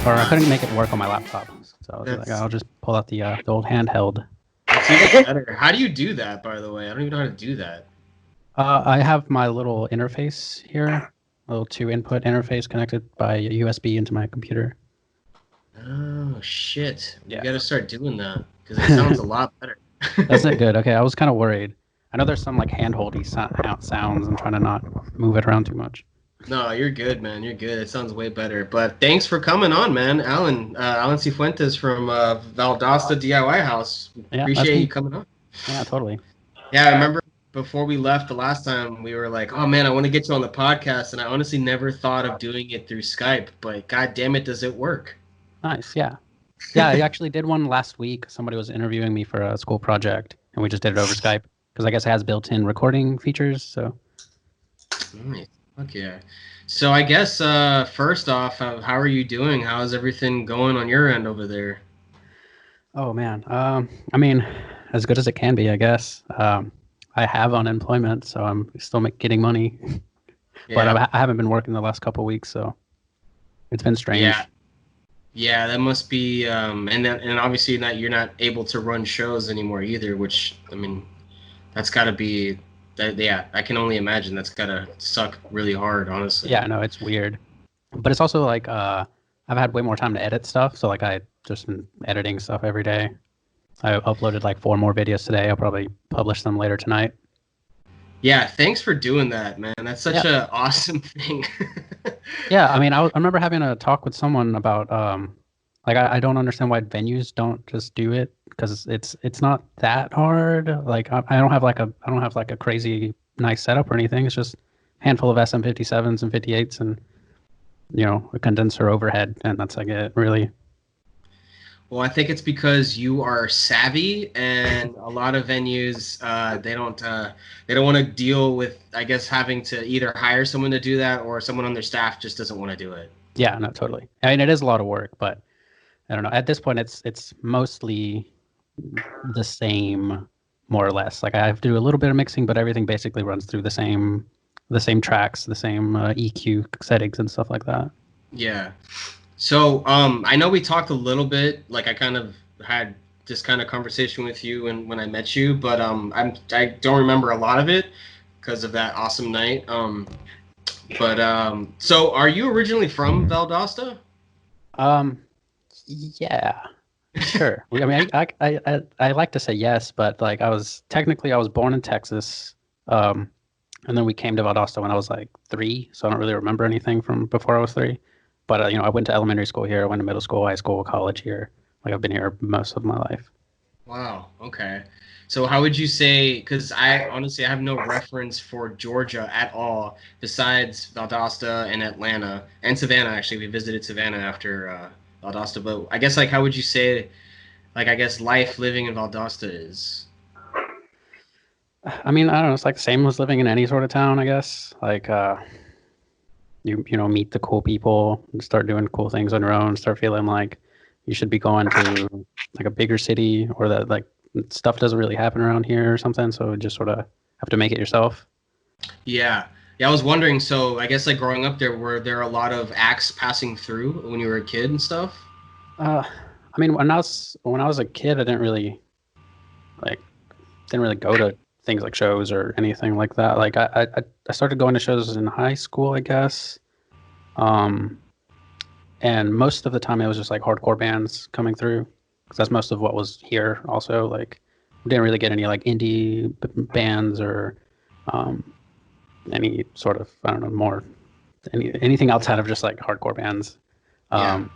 or I couldn't make it work on my laptop. So I was like, That's I'll just pull out the old handheld. that's even better. How do you do that, by the way? I don't even know how to do that. I have my little interface here, a little two input interface connected by USB into my computer. Oh shit! We Yeah. got to start doing that because it sounds a lot better. That's it. Good. Okay. I was kind of worried. I know there's some like handholdy sounds. I'm trying to not move it around too much. No, you're good, man. You're good. It sounds way better. But thanks for coming on, man. Alan Sifuentes from Valdosta DIY House. Yeah, that's Appreciate you me. coming on. Yeah, totally. Yeah, I remember before we left the last time, we were like, "Oh man, I want to get you on the podcast," and I honestly never thought of doing it through Skype. But god damn it, does it work? Nice. Yeah. Yeah, I actually did one last week. Somebody was interviewing me for a school project, and we just did it over Skype because I guess it has built-in recording features. So, Nice. Fuck yeah. So I guess first off, how are you doing? How's everything going on your end over there? oh man, I mean, as good as it can be, I guess. I have unemployment, so I'm still getting money, but Yeah. I haven't been working the last couple of weeks, so it's been Yeah. strange. Yeah, that must be and obviously that you're not able to run shows anymore either, which I mean, that's got to be that yeah, I can only imagine that's got to suck really hard, honestly. Yeah, no, it's weird, but it's also like I've had way more time to edit stuff, so like I just been editing stuff every day. I uploaded like 4 more videos today. I'll probably publish them later tonight. Yeah, thanks for doing that, man. That's such Yeah. a awesome thing. Yeah, I mean, I remember having a talk with someone about like I don't understand why venues don't just do it because it's not that hard. Like I don't have like a crazy nice setup or anything. It's just a handful of SM57s and 58s and a condenser overhead, and that's like it really. Well, I think it's because you are savvy, and a lot of venues they don't want to deal with, I guess, having to either hire someone to do that or someone on their staff just doesn't want to do it. Yeah, no, totally. I mean, it is a lot of work, but I don't know. At this point, it's mostly the same, more or less. Like I have to do a little bit of mixing, but everything basically runs through the same tracks, the same EQ settings and stuff like that. Yeah. So, I know we talked a little bit, like I kind of had this kind of conversation with you when I met you, but I don't remember a lot of it because of that awesome night. So are you originally from Valdosta? Um, yeah, sure. I mean, I like to say yes, but like I was born in Texas, and then we came to Valdosta when I was like 3, so I don't really remember anything from before I was 3. But I went to elementary school here, I went to middle school, high school, college here. Like I've been here most of my life. Wow. Okay. So how would you say? Because I honestly I have no reference for Georgia at all besides Valdosta and Atlanta and Savannah. Actually, we visited Savannah after Valdosta. But I guess like how would you say like I guess life living in Valdosta is? I mean, I don't know. It's like the same as living in any sort of town, I guess. Like, meet the cool people, and start doing cool things on your own. Start feeling like you should be going to like a bigger city, or that like stuff doesn't really happen around here or something. So just sort of have to make it yourself. Yeah. Yeah, I was wondering. So I guess like growing up there, were there a lot of acts passing through when you were a kid and stuff? I mean, when I was a kid, I like didn't really go to things like shows or anything like that. Like I started going to shows in high school, I guess. Um, and most of the time it was just like hardcore bands coming through because that's most of what was here. Also, like we didn't really get any like indie bands or um, any sort of I don't know more anything outside of just like hardcore bands. Yeah. Um,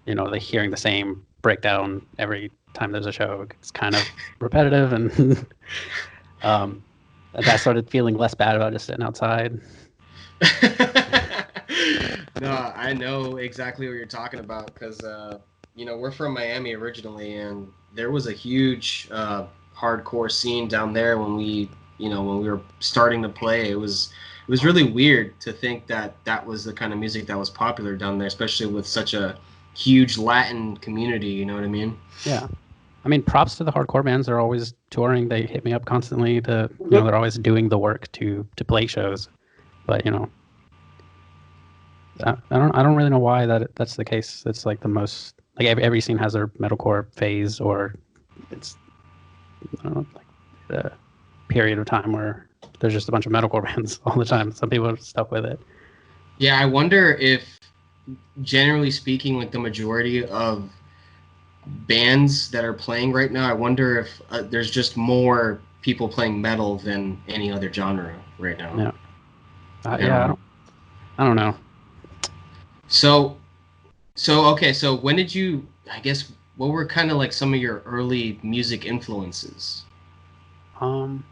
like hearing the same breakdown every time there's a show. It's kind of repetitive, and um, I started feeling less bad about just sitting outside. No, I know exactly what you're talking about because we're from Miami originally, and there was a huge hardcore scene down there when we were starting to play. It was really weird to think that that was the kind of music that was popular down there, especially with such a huge Latin community. You know what I mean? Yeah. I mean, props to the hardcore bands. They're always touring. They hit me up constantly they're always doing the work to play shows. But, I don't really know why that's the case. It's like the most like every scene has their metalcore phase, or it's I don't know, like the period of time where there's just a bunch of metalcore bands all the time. Some people are stuck with it. Yeah, I wonder if, generally speaking, like the majority of bands that are playing right now, I wonder if there's just more people playing metal than any other genre right now. Yeah, Like, I don't yeah. know. I don't know. So, okay. So when did you? I guess what were kind of like some of your early music influences? Um,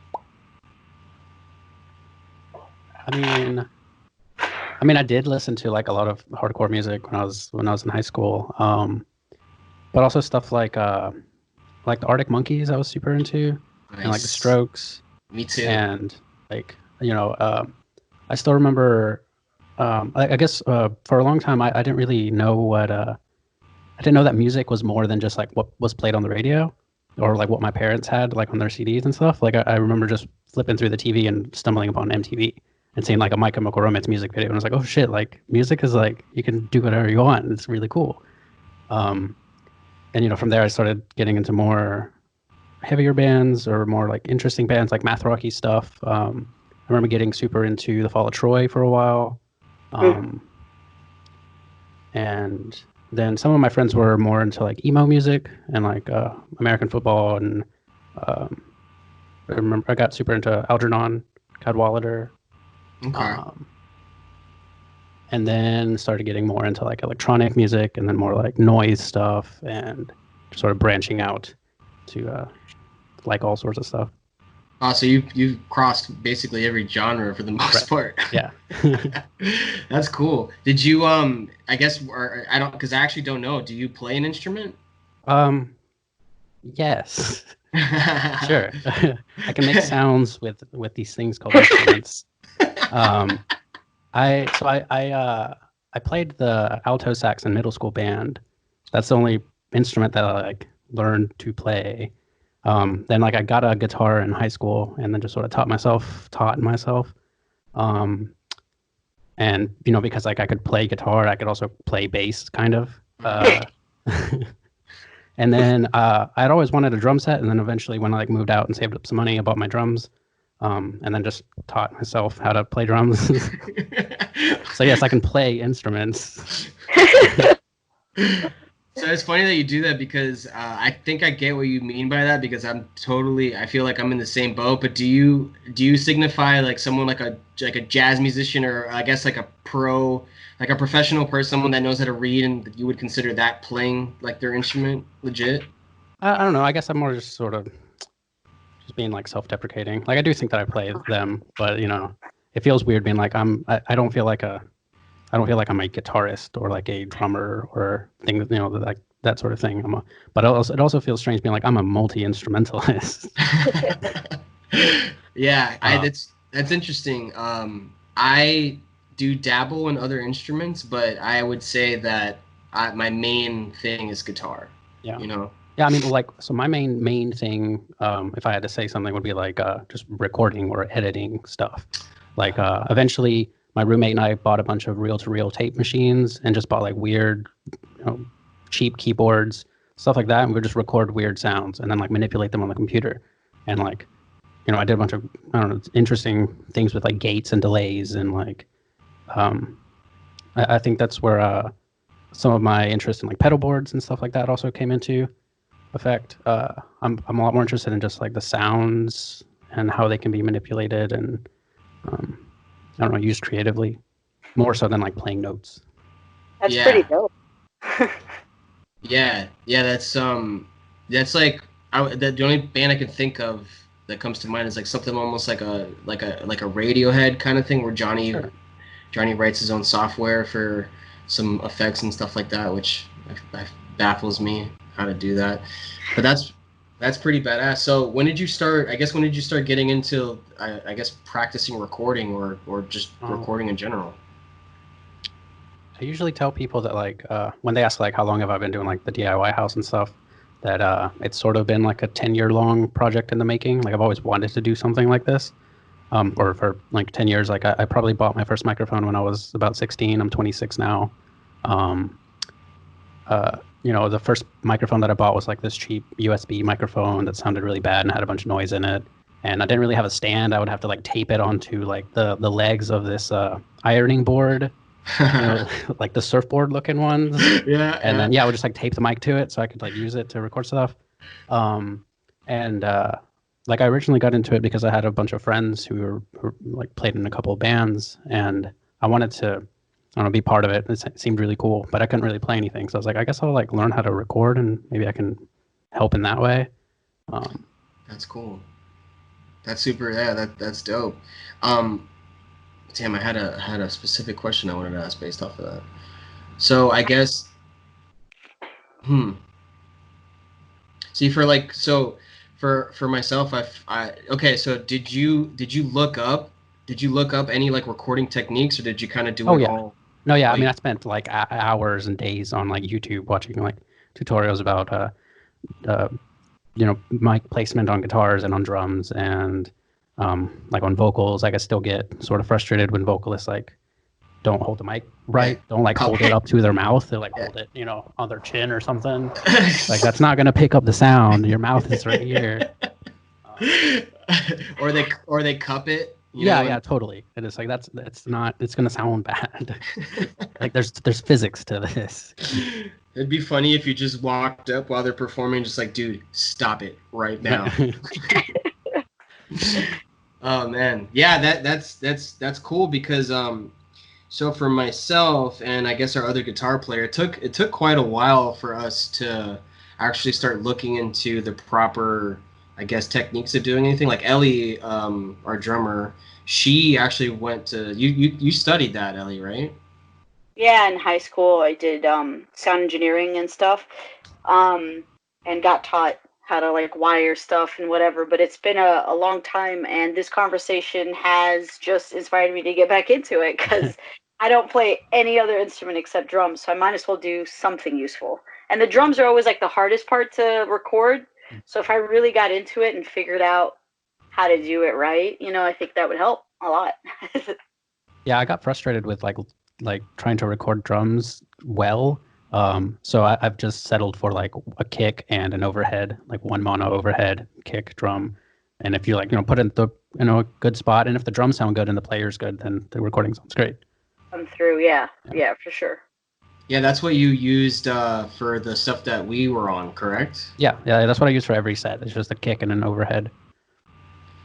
I mean, I did listen to like a lot of hardcore music when I was in high school. But also stuff like the Arctic Monkeys I was super into, and like the Nice. Strokes, Me too. and like I still remember. I guess for a long time I didn't really know I didn't know that music was more than just like what was played on the radio, or like what my parents had like on their CDs and stuff. Like I remember just flipping through the TV and stumbling upon MTV and seeing like a My Chemical Romance music video, and I was like, oh shit! Like music is like you can do whatever you want. It's really cool. Um, and from there I started getting into more heavier bands or more like interesting bands like math rocky stuff. I remember getting super into the Fall of Troy for a while. Mm. Um, and then some of my friends were more into like emo music and like American football, and um, I remember I got super into Algernon, Cadwallader, Okay. um, and then started getting more into like electronic music and then more like noise stuff and sort of branching out to like all sorts of stuff. So you've crossed basically every genre for the most Right. part. Yeah. That's cool. Did you I guess, or I don't, because I actually don't know. Do you play an instrument? Yes. Sure. I can make sounds with these things called instruments. Um, I played the alto sax in middle school band. That's the only instrument that I like learned to play. Then like I got a guitar in high school and then just sort of taught myself. Um, and because like I could play guitar, I could also play bass kind of. And then I'd always wanted a drum set, and then eventually when I like moved out and saved up some money, I bought my drums, and then just taught myself how to play drums. So yes, I can play instruments. So it's funny that you do that, because I think I get what you mean by that, because I feel like I'm in the same boat. But do you signify like someone like a jazz musician, or I guess like a professional person, someone that knows how to read, and you would consider that playing like their instrument legit? I don't know. I guess I'm more just sort of just being like self-deprecating. Like I do think that I play them, but it feels weird being like I don't feel like I'm a guitarist or like a drummer or thing, like that sort of thing. But it also feels strange being like I'm a multi-instrumentalist. Yeah, Uh, that's interesting. I do dabble in other instruments, but I would say that my main thing is guitar. yeah. You know. Yeah, I mean, like, so my main thing, if I had to say something, would be like just recording or editing stuff. Like, eventually, my roommate and I bought a bunch of reel-to-reel tape machines and just bought like weird, cheap keyboards, stuff like that, and we would just record weird sounds and then like manipulate them on the computer. And like, I did a bunch of I don't know interesting things with like gates and delays and like, um, I think that's where some of my interest in like pedal boards and stuff like that also came into effect. I'm a lot more interested in just like the sounds and how they can be manipulated and I don't know, used creatively, more so than like playing notes. That's Yeah. pretty dope. Yeah, that's like the only band I can think of that comes to mind is like something almost like a Radiohead kind of thing, where Sure. Johnny writes his own software for some effects and stuff like that, which baffles me how to do that. But that's pretty badass. So when did you start? I guess when did you start getting into I guess practicing recording, or just recording in general? I usually tell people that like when they ask like how long have I been doing like the DIY house and stuff, that it's sort of been like a 10-year long project in the making. Like I've always wanted to do something like this. or for like 10 years. Like I probably bought my first microphone when I was about 16. I'm 26 now. Um, the first microphone that I bought was like this cheap USB microphone that sounded really bad and had a bunch of noise in it. And I didn't really have a stand. I would have to like tape it onto like the legs of this ironing board, like the surfboard looking ones. And then I would just like tape the mic to it so I could like use it to record stuff. And like I originally got into it because I had a bunch of friends who like played in a couple of bands, and I wanted to, I don't know, be part of it. It seemed really cool, but I couldn't really play anything. So I was like, I guess I'll like learn how to record, and maybe I can help in that way. That's cool. That's super. Yeah, that's dope. Damn, I had a specific question I wanted to ask based off of that. So I guess, See, for myself, okay. So did you look up any like recording techniques, or did you kind of do it all? No, yeah. I mean, I spent like hours and days on like YouTube watching like tutorials about mic placement on guitars and on drums, and like on vocals. Like I still get sort of frustrated when vocalists like don't hold the mic right, don't like hold it up to their mouth. They like hold it, on their chin or something. Like that's not gonna pick up the sound. Your mouth is right here. Or they cup it. Yeah, totally. And it's like it's not. It's gonna sound bad. Like there's physics to this. It'd be funny if you just walked up while they're performing, just like, dude, stop it right now. Oh man, yeah, that's cool because so for myself and I guess our other guitar player, it took quite a while for us to actually start looking into the proper, I guess, techniques of doing anything. Like Ellie, our drummer, she actually went to you studied that, Ellie, right? Yeah, in high school I did sound engineering and stuff, and got taught how to like wire stuff and whatever. But it's been a long time, and this conversation has just inspired me to get back into it because I don't play any other instrument except drums, so I might as well do something useful. And the drums are always like the hardest part to record. So if I really got into it and figured out how to do it right, I think that would help a lot. Yeah, I got frustrated with like trying to record drums well. So I've just settled for like a kick and an overhead, like one mono overhead kick drum. And if you like, put it in a good spot, and if the drums sound good and the player's good, then the recording sounds great. Come through, yeah, for sure. Yeah, that's what you used for the stuff that we were on, correct? Yeah, that's what I use for every set. It's just a kick and an overhead.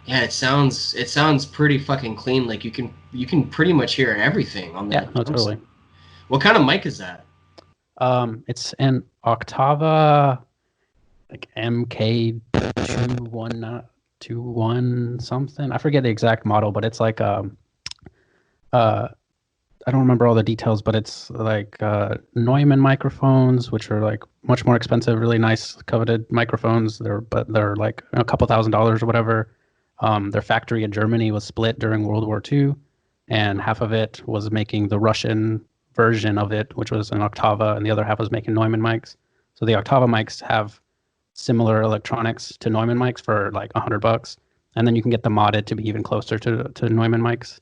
Yeah, it sounds pretty fucking clean. Like you can pretty much hear everything on that. Yeah, no, totally. What kind of mic is that? It's an Octava, like MK2121 something. I forget the exact model, but it's like I don't remember all the details, but it's like Neumann microphones, which are like much more expensive, really nice, coveted microphones. They're like a couple $1,000s or whatever. Their factory in Germany was split during World War II, and half of it was making the Russian version of it, which was an Octava, and the other half was making Neumann mics. So the Octava mics have similar electronics to Neumann mics for like $100, and then you can get them modded to be even closer to Neumann mics.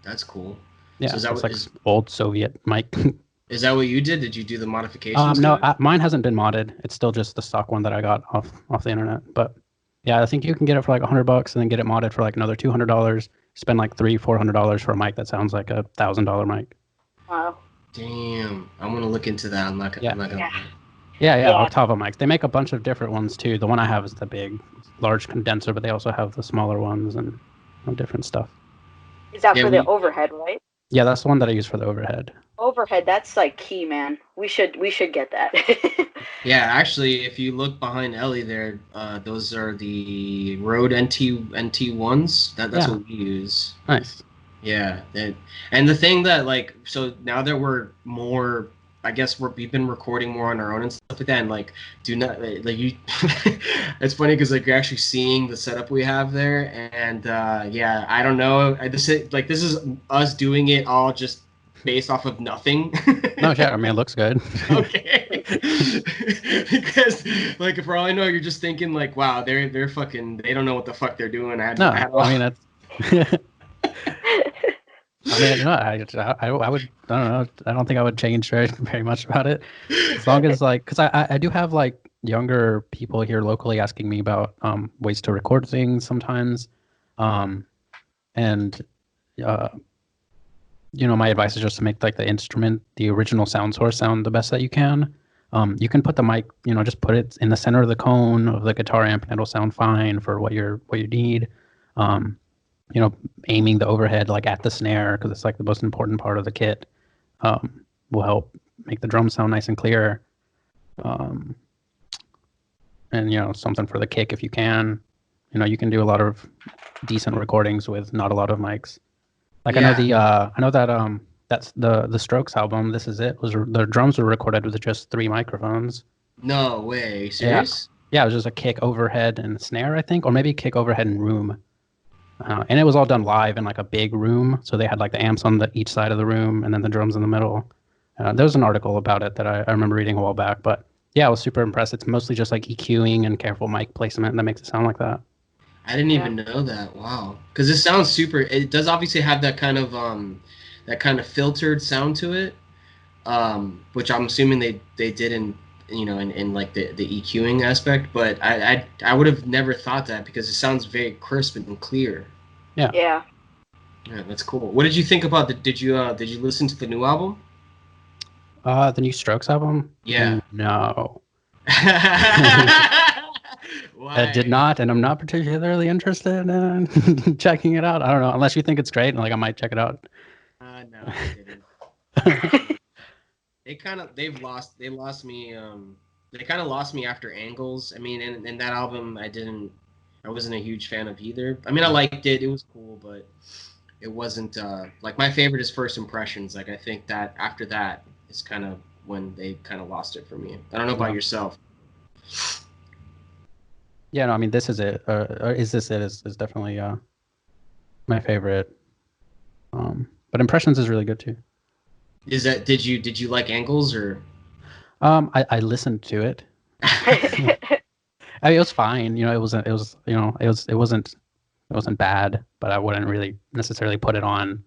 That's cool. Yeah, so it's like old Soviet mic. Is that what you did? Did you do the modifications? No, mine hasn't been modded. It's still just the stock one that I got off the internet. But yeah, I think you can get it for like $100 and then get it modded for like another $200. Spend like $300-400 for a mic that sounds like a $1,000 mic. Wow. Damn, I'm gonna look into that. I'm not gonna. Yeah, Octava mics. They make a bunch of different ones too. The one I have is the big, large condenser, but they also have the smaller ones and different stuff. Is that for the overhead, right? Yeah, that's the one that I use for the overhead. Overhead, that's like key, man. We should get that. Yeah, actually, if you look behind Ellie there, those are the Rode NT1s. That's what we use. Nice. Yeah, and the thing that like, so now that we're more, I guess we've been recording more on our own and stuff like that, and like do not like you. It's funny because like you're actually seeing the setup we have there, and yeah, I don't know. This is us doing it all just based off of nothing. No shit. I mean, it looks good. Okay. Because like for all I know, you're just thinking like, wow, they're fucking, they don't know what the fuck they're doing No, at all. I mean that's. I mean, no, I would, I don't know. I don't think I would change very much about it, as long as like, because I do have like younger people here locally asking me about ways to record things sometimes, um, and uh, my advice is just to make like the instrument, the original sound source, sound the best that you can. You can put the mic, just put it in the center of the cone of the guitar amp, and it'll sound fine for what you need. Um, Aiming the overhead like at the snare, because it's like the most important part of the kit, will help make the drums sound nice and clear. Um, and something for the kick if you can. You can do a lot of decent recordings with not a lot of mics. Like Yeah. I know that that's the Strokes album. This Is It was the drums were recorded with just 3 microphones. No way. Are you Yeah, serious? yeah, it was just a kick overhead and snare, I think, or maybe kick overhead and room. And it was all done live in like a big room, so they had like the amps on each side of the room, and then the drums in the middle. There was an article about it that I remember reading a while back, but yeah, I was super impressed. It's mostly just like EQing and careful mic placement that makes it sound like that. I didn't Yeah. even know that. Wow. Because it sounds super. It does obviously have that kind of filtered sound to it, which I'm assuming they did in in like the EQing aspect. But I would have never thought that because it sounds very crisp and clear. Yeah. Yeah. Yeah, that's cool. What did you think about the? Did you listen to the new album? The new Strokes album? Yeah. No. I did Why? not, and I'm not particularly interested in checking it out. I don't know, unless you think it's great, and like I might check it out. No, I didn't. They lost me they kind of lost me after Angles. I mean, in that album I wasn't a huge fan of either. I mean, I liked it. It was cool, but it wasn't like my favorite is First Impressions. Like I think that after that is kind of when they kind of lost it for me. I don't know about No. yourself. Yeah, no, I mean, This Is It. Is This It is definitely my favorite. But Impressions is really good too. Is that did you like Angles or I listened to it. I mean, it was fine. It wasn't bad, but I wouldn't really necessarily put it on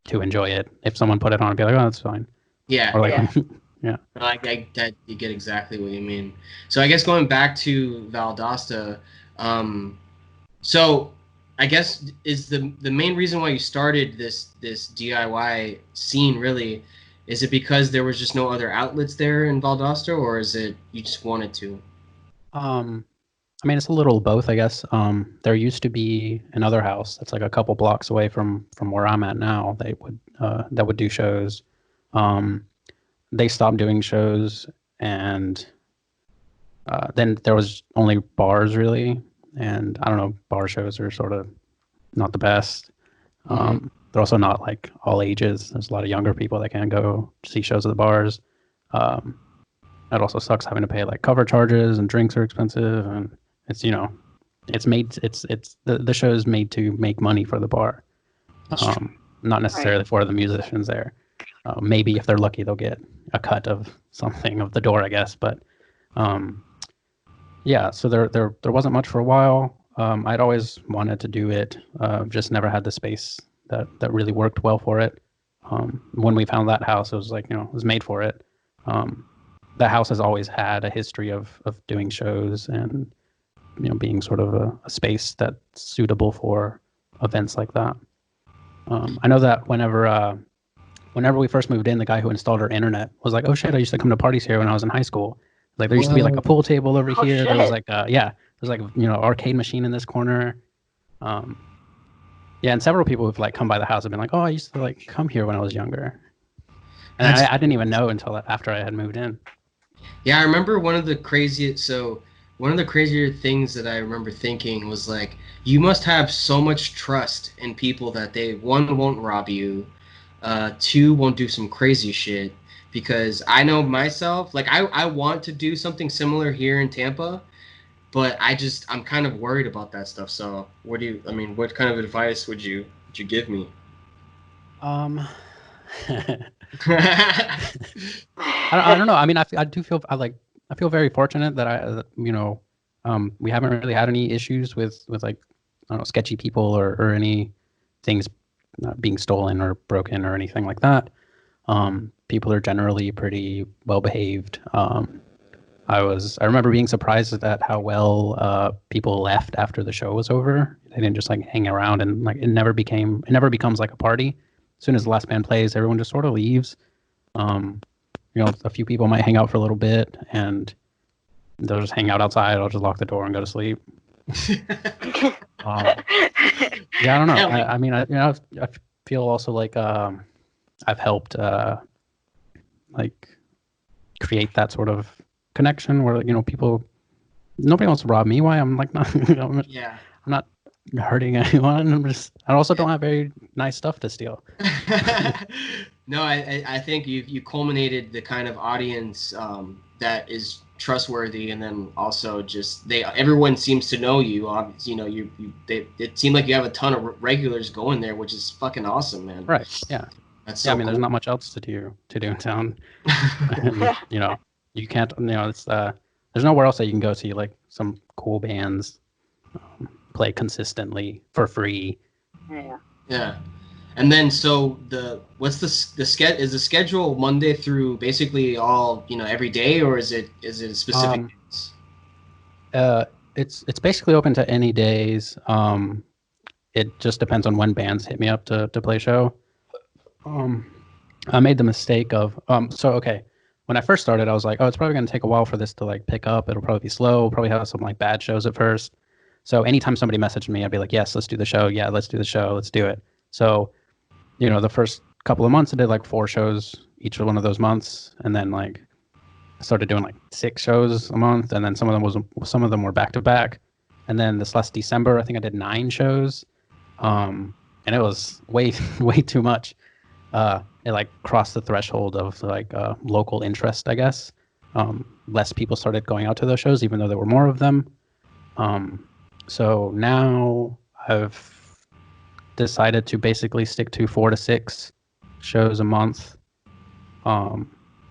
to enjoy it. If someone put it on, I'd be like, oh, that's fine. yeah, Or like, Yeah. yeah. I that you get exactly what you mean. So I guess going back to Valdosta, um, so I guess is the main reason why you started this DIY scene really, is it because there was just no other outlets there in Valdosta, or is it you just wanted to? Um, I mean, it's a little both, I guess. There used to be another house that's like a couple blocks away from where I'm at now. They would that would do shows. Um, they stopped doing shows, and then there was only bars really. And I don't know, bar shows are sort of not the best. Mm-hmm. They're also not like all ages. There's a lot of younger people that can't go see shows at the bars. Um, it also sucks having to pay like cover charges, and drinks are expensive, and it's the show is made to make money for the bar, That's true. not Right. necessarily for the musicians there. Maybe if they're lucky, they'll get a cut of something of the door, I guess. But um, yeah, so there wasn't much for a while. I'd always wanted to do it, just never had the space that really worked well for it. When we found that house, it was like it was made for it. Um, the house has always had a history of doing shows, and being sort of a space that's suitable for events like that. I know that whenever we first moved in, the guy who installed our internet was like, "Oh shit, I used to come to parties here when I was in high school. Like there used to be like a Whoa. pool table over Oh here. There was shit. like there's like arcade machine in this corner." Um, yeah, and several people who've like come by the house have been like, "Oh, I used to like come here when I was younger," and That's I didn't even know until after I had moved in. Yeah, I remember one of the crazier things that I remember thinking was like, you must have so much trust in people that they one won't rob you, two won't do some crazy shit. Because I know myself, like I want to do something similar here in Tampa, but I'm kind of worried about that stuff. So I mean, what kind of advice would you give me? Um, I don't know. I mean, I do feel I feel very fortunate that we haven't really had any issues with like, I don't know, sketchy people or any things being stolen or broken or anything like that. People are generally pretty well behaved. I remember being surprised at how well people left after the show was over. They didn't just like hang around, and like it never becomes like a party. As soon as the last band plays, everyone just sort of leaves. A few people might hang out for a little bit, and they'll just hang out outside. I'll just lock the door and go to sleep. Yeah, I don't know. I mean, I feel also like I've helped like create that sort of connection where nobody wants to rob me. Why? I'm like not. Yeah. I'm not hurting anyone. I also don't have very nice stuff to steal. No, I think you culminated the kind of audience that is trustworthy, and then also just everyone seems to know you. Obviously, it seemed like you have a ton of regulars going there, which is fucking awesome, man. Right. Yeah. That's so I mean, cool. there's not much else to do in town. And, you can't. It's there's nowhere else that you can go see like some cool bands play consistently for free. Yeah. Yeah. And then so what's the schedule? Is the schedule Monday through basically all every day, or is it specific days? It's basically open to any days. It just depends on when bands hit me up to play a show. I made the mistake of okay. When I first started, I was like, oh, it's probably going to take a while for this to like pick up. It'll probably be slow. We'll probably have some like bad shows at first. So anytime somebody messaged me, I'd be like, yes, let's do the show. Yeah, let's do the show. Let's do it. So, the first couple of months, I did like 4 shows each one of those months. And then like I started doing like 6 shows a month. And then some of them were back to back. And then this last December, I think I did 9 shows. And it was way too much. It like crossed the threshold of like local interest, I guess. Less people started going out to those shows, even though there were more of them. So now I've decided to basically stick to 4 to 6 shows a month,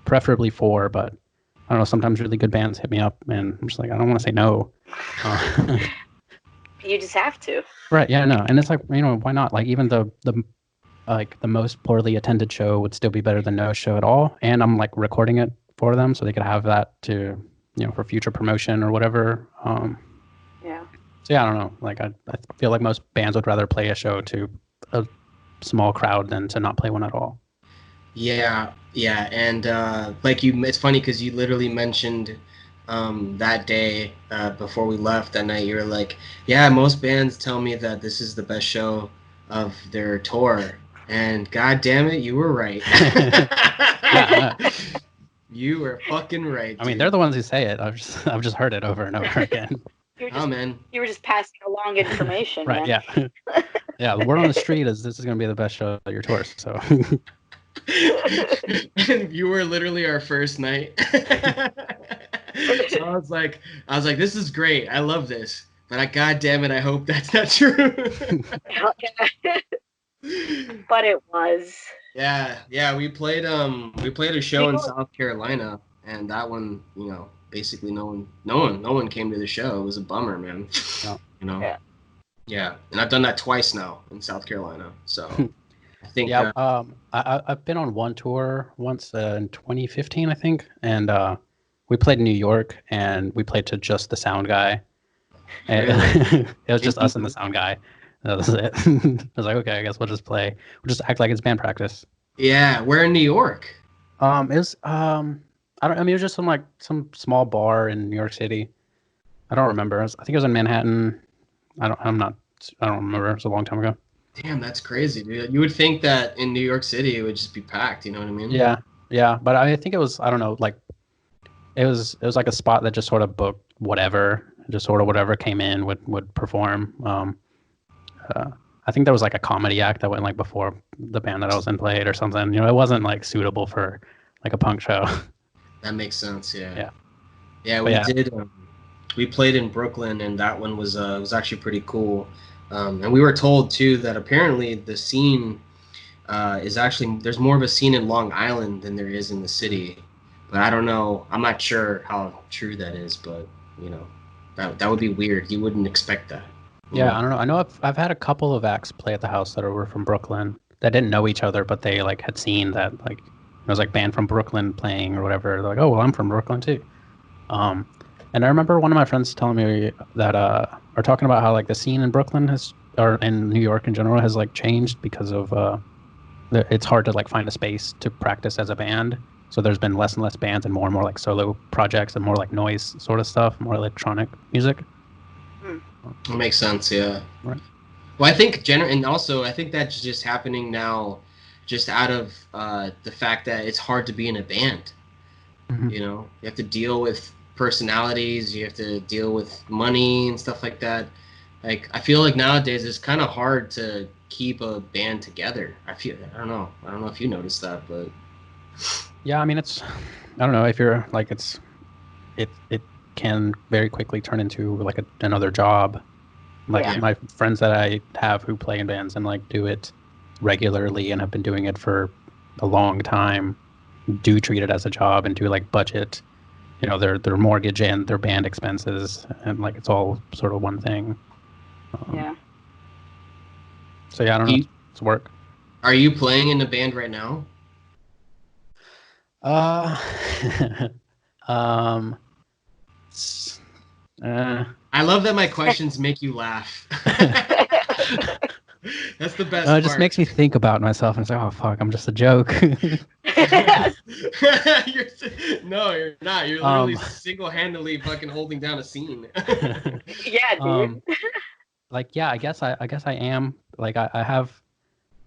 preferably 4. But I don't know. Sometimes really good bands hit me up, and I'm just like, I don't want to say no. You just have to. Right? Yeah, no. And it's like, why not? Like even the most poorly attended show would still be better than no show at all. And I'm like recording it for them so they could have that to, for future promotion or whatever. Yeah. So yeah, I don't know. Like I feel like most bands would rather play a show to a small crowd than to not play one at all. Yeah. And it's funny because you literally mentioned that day before we left that night, you were like, yeah, most bands tell me that this is the best show of their tour. And god damn it, you were right. You were fucking right. I mean, they're the ones who say it. I've just heard it over and over again. Man. You were just passing along information. Right, man. yeah. Yeah, the word on the street is this is going to be the best show of your tour, so. And you were literally our first night. So I was like, this is great. I love this. But god damn it, I hope that's not true. But it was. Yeah. We played a show in South Carolina, and that one, basically no one came to the show. It was a bummer, man. No. Yeah. And I've done that twice now in South Carolina. So I think I've been on one tour once in 2015, I think, and we played in New York, and we played to just the sound guy. And it was just us and the sound guy. That was it. I was like, okay, I guess we'll just play. We'll just act like it's band practice. Yeah, where in New York? It was it was just some small bar in New York City. I don't remember. I think it was in Manhattan. I don't remember. It was a long time ago. Damn, that's crazy, dude. You would think that in New York City it would just be packed. You know what I mean? Yeah. But I think it was. I don't know. Like, it was like a spot that just sort of booked whatever. Just sort of whatever came in would perform. I think there was like a comedy act that went like before the band that I was in played or something. It wasn't like suitable for like a punk show. That makes sense. Yeah. Did. We played in Brooklyn, and that one was actually pretty cool. And we were told too that apparently the scene is actually there's more of a scene in Long Island than there is in the city. But I don't know. I'm not sure how true that is, but you know, that would be weird. You wouldn't expect that. Yeah, I don't know. I know I've had a couple of acts play at the house that were from Brooklyn that didn't know each other, but they like had seen that like it was like band from Brooklyn playing or whatever. They're like, oh well, I'm from Brooklyn too. Um, and I remember one of my friends telling me that are talking about how like the scene in Brooklyn has or in New York in general has like changed because of it's hard to like find a space to practice as a band. So there's been less and less bands and more like solo projects and more like noise sort of stuff, more electronic music. It makes sense, yeah. Right. Well, I think and also I think that's just happening now, just out of the fact that it's hard to be in a band. Mm-hmm. You know, you have to deal with personalities, you have to deal with money and stuff like that. Like I feel like nowadays it's kind of hard to keep a band together. I don't know. I don't know if you noticed that, but Yeah, I mean it's I don't know if you're like it can very quickly turn into like another job. Like my friends that I have who play in bands and like do it regularly and have been doing it for a long time do treat it as a job and do like budget, you know, their mortgage and their band expenses and like it's all sort of one thing. So yeah, I don't know. It's work. Are you playing in the band right now? Uh, um, I love that my questions make you laugh. That's the best it just makes me think about myself and it's like, oh fuck, I'm just a joke. No, you're not. You're literally single-handedly fucking holding down a scene. Yeah, dude. Like, yeah, I guess I am. Like, I have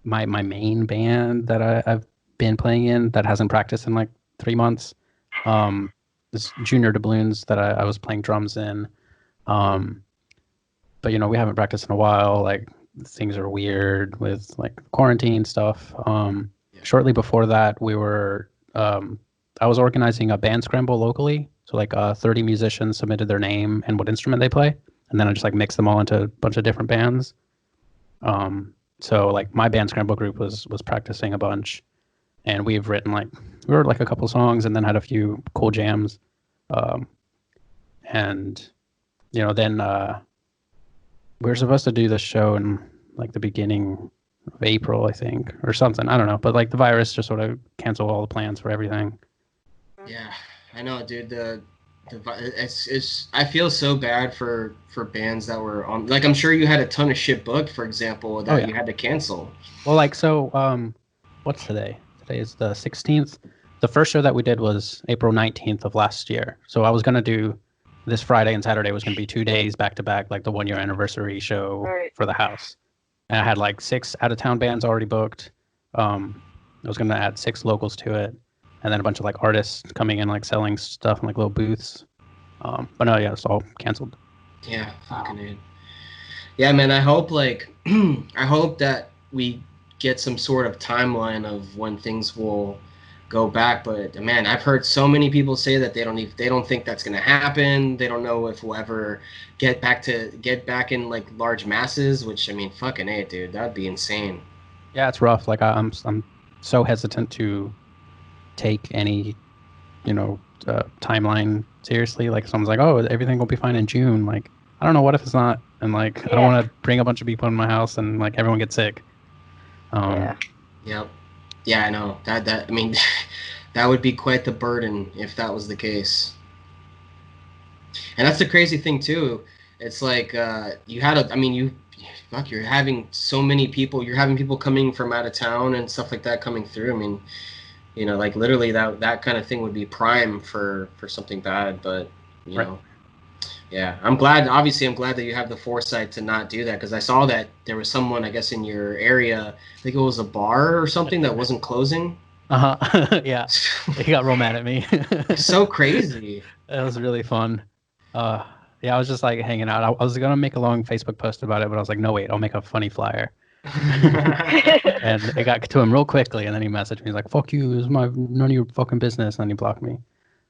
my main band that I've been playing in that hasn't practiced in like 3 months. This Junior Doubloons that I was playing drums in. But you know, we haven't practiced in a while. Like, things are weird with like quarantine stuff. Shortly before that, we were I was organizing a band scramble locally. So like 30 musicians submitted their name and what instrument they play, and then I just like mixed them all into a bunch of different bands. So like my band scramble group was practicing a bunch, and we wrote like a couple songs and then had a few cool jams. And you know, then we were supposed to do this show in like the beginning of April, I think, or something. I don't know, but like the virus just sort of canceled all the plans for everything. Yeah, I know, dude. It's I feel so bad for bands that were on. Like, I'm sure you had a ton of shit booked, for example, that you had to cancel. Well, like so, what's today? Today is the 16th. The first show that we did was April 19th of last year. So I was gonna do this Friday and Saturday was gonna be 2 days back to back, like the 1 year anniversary show for the house. And I had like 6 out of town bands already booked. I was gonna add 6 locals to it, and then a bunch of like artists coming in, like selling stuff in like little booths. But no, yeah, it's all canceled. Yeah, fucking it. Yeah, man. I hope I hope that we get some sort of timeline of when things will go back. But man, I've heard so many people say that they don't think that's gonna happen. They don't know if we'll ever get back in like large masses. Which I mean, fucking it, dude. That'd be insane. Yeah, it's rough. Like I'm so hesitant to take any, you know, timeline seriously. Like someone's like, oh, everything will be fine in June. Like, I don't know, what if it's not? And like, I don't want to bring a bunch of people in my house and like everyone gets sick. Yep. Yeah, I know. That I mean, that would be quite the burden if that was the case. And that's the crazy thing too. It's like you're having so many people. You're having people coming from out of town and stuff like that coming through. I mean, you know, like literally that kind of thing would be prime for something bad. But you know, yeah, I'm glad that you have the foresight to not do that, because I saw that there was someone, I guess, in your area. I think it was a bar or something that wasn't closing. Yeah, he got real mad at me. So crazy. That was really fun. Yeah, I was just like hanging out. I was gonna make a long Facebook post about it, but I was like, no, wait, I'll make a funny flyer. And it got to him real quickly, and then he messaged me. He's like, "Fuck you! This is none of your fucking business." And then he blocked me.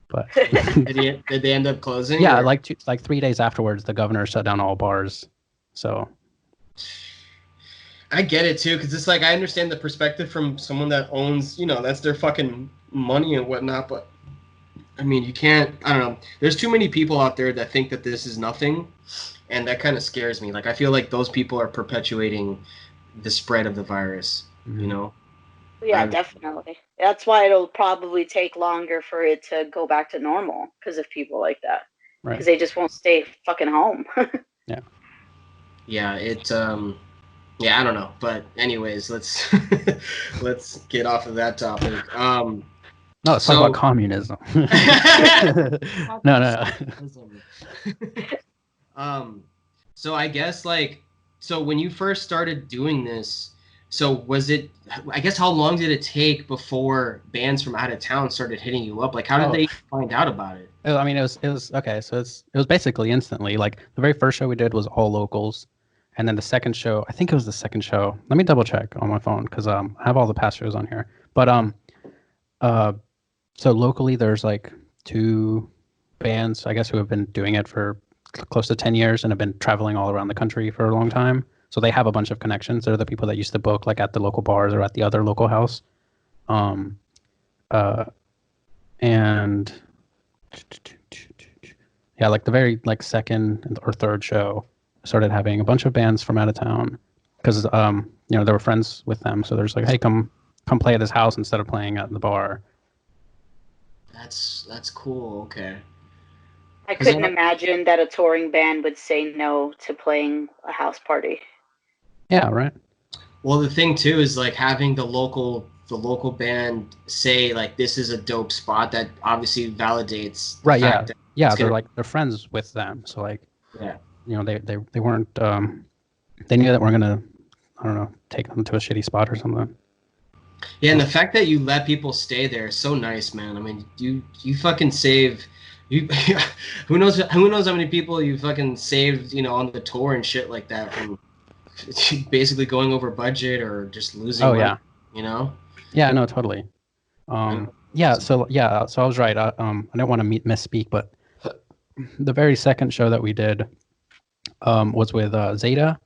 But did they end up closing? Yeah, or? like 3 days afterwards, the governor shut down all bars. So I get it too, because it's like I understand the perspective from someone that owns, that's their fucking money and whatnot. But I mean, you can't. I don't know. There's too many people out there that think that this is nothing, and that kind of scares me. Like I feel like those people are perpetuating the spread of the virus. You Mhm. know. Yeah, I, definitely. That's why it'll probably take longer for it to go back to normal because of people like that. Right. Because they just won't stay fucking home. Yeah. yeah. Yeah. I don't know. But anyways, let's let's get off of that topic. No, let's talk about So. communism. No. um, so I guess so when you first started doing this, so was it? I guess how long did it take before bands from out of town started hitting you up? Like, how did Oh, they find out about it? I mean, it was okay. So it was basically instantly. Like the very first show we did was all locals, and then the second show, I think it was the second show. Let me double check on my phone because I have all the past shows on here. But uh, so locally there's like two bands, I guess, who have been doing it for close to 10 years and have been traveling all around the country for a long time. So they have a bunch of connections. They're the people that used to book like at the local bars or at the other local house. Um, uh, and yeah, like the very like second or third show, I started having a bunch of bands from out of town because they were friends with them. So there's like, hey, come play at this house instead of playing at the bar. That's cool. Okay. I Because couldn't imagine that a touring band would say no to playing a house party. Yeah, right. well, the thing too is like having the local band say like this is a dope spot that obviously validates the Right, yeah. fact that Yeah, it's gonna. they're friends with them. So like, Yeah. they weren't they knew that we're gonna, I don't know, take them to a shitty spot or something. Yeah, and the fact that you let people stay there is so nice, man. I mean, you fucking save you who knows how many people you fucking saved, on the tour and shit like that from basically going over budget or just losing Oh money, yeah. you know? Yeah, no, totally. I know. So I was right. I don't want to misspeak, but the very second show that we did was with Zeta.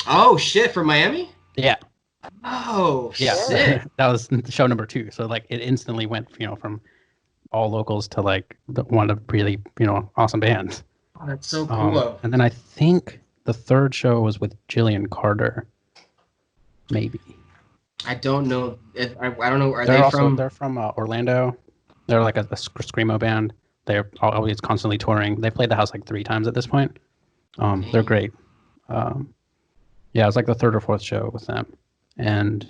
Oh shit, from Miami? Yeah. Oh Yeah. So sick. that was show number two. So like it instantly went, from all locals to like one of really, awesome bands. Oh, that's so cool. And then I think the third show was with Jillian Carter, maybe. I don't know. I don't know. Are They're they also from? they're from Orlando. They're like a screamo band. They're always constantly touring. They played the house like 3 times at this point. They're great. Yeah, it was like the third or fourth show with them, and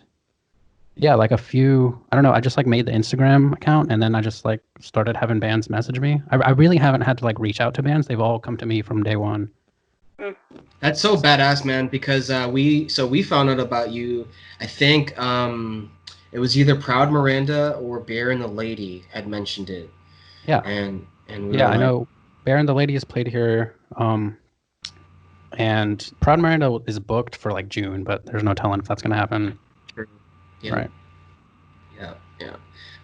yeah, like a few. I don't know. I just like made the Instagram account, and then I just like started having bands message me. I really haven't had to like reach out to bands. They've all come to me from day one. That's so badass, man. Because we found out about you. I think it was either Proud Miranda or Bear and the Lady had mentioned it, Yeah, and we yeah. were I like, know. Bear and the Lady has played here. And Proud Miranda is booked for like June, but there's no telling if that's gonna happen. yeah, Right. yeah.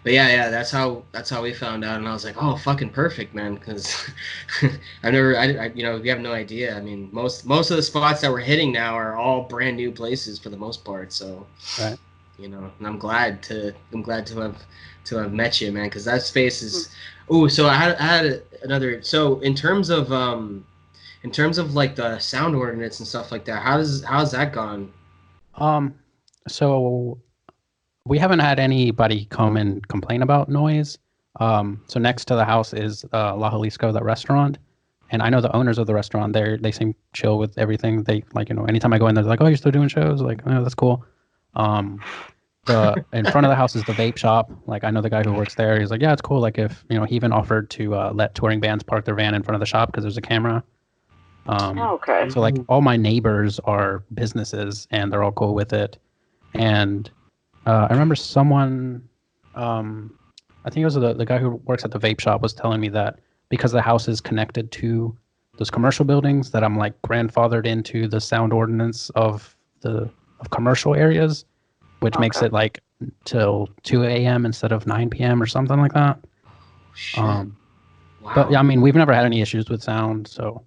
But yeah, that's how we found out, and I was like, oh, fucking perfect, man, because we have no idea. I mean, most of the spots that we're hitting now are all brand new places for the most part. So, Right. and I'm glad to have met you, man, because that space is. Oh, so I had another. So in terms of like the sound ordinance and stuff like that, how's that gone? Um. So we haven't had anybody come and complain about noise. So next to the house is La Jalisco, the restaurant, and I know the owners of the restaurant. They seem chill with everything. They like, anytime I go in, they're like, "Oh, you're still doing shows?" Like, "Oh, that's cool." Um, the in front of the house is the vape shop. Like, I know the guy who works there. He's like, "Yeah, it's cool." Like, if he even offered to let touring bands park their van in front of the shop because there's a camera. Okay. So like all my neighbors are businesses and they're all cool with it. And I remember someone, I think it was the guy who works at the vape shop was telling me that because the house is connected to those commercial buildings that I'm like grandfathered into the sound ordinance of commercial areas, which makes it like till 2 a.m. instead of 9 p.m. or something like that. Shit. Wow. Wow. But yeah, I mean, we've never had any issues with sound, so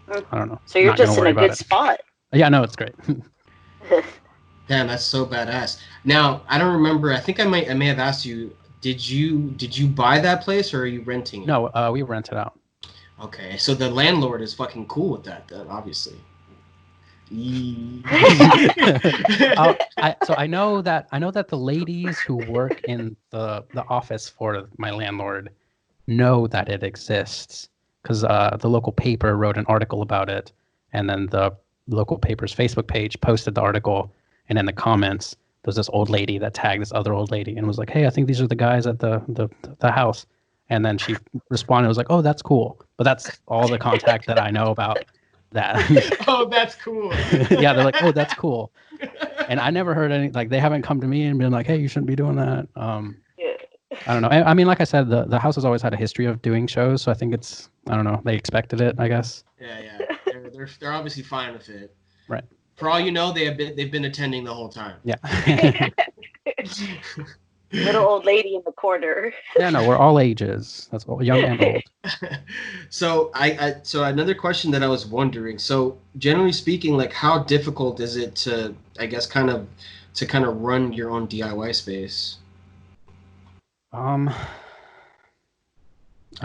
I don't know. So you're Not gonna just in worry a about good it. spot. Yeah, no, it's great. Damn, that's so badass. Now, I don't remember. I think I may have asked you. Did you buy that place or are you renting it? No, we rent it out. Okay, so the landlord is fucking cool with that, then, obviously. So I know that the ladies who work in the office for my landlord know that it exists because the local paper wrote an article about it, and then the local paper's Facebook page posted the article, and in the comments there's this old lady that tagged this other old lady and was like, "Hey, I think these are the guys at the house," and then she responded, was like, "Oh, that's cool," but that's all the contact that I know about that. Oh, that's cool. Yeah, they're like, "Oh, that's cool," and I never heard any, like, they haven't come to me and been like, "Hey, you shouldn't be doing that." Yeah. I don't know. I mean, like I said, the house has always had a history of doing shows, so I think it's, I don't know, they expected it, I guess. Yeah. They're obviously fine with it. Right. For all you know, they've been attending the whole time. Yeah. Little old lady in the corner. Yeah, no, we're all ages. That's all, young and old. So so another question that I was wondering. So generally speaking, like how difficult is it to, I guess, kind of run your own DIY space? I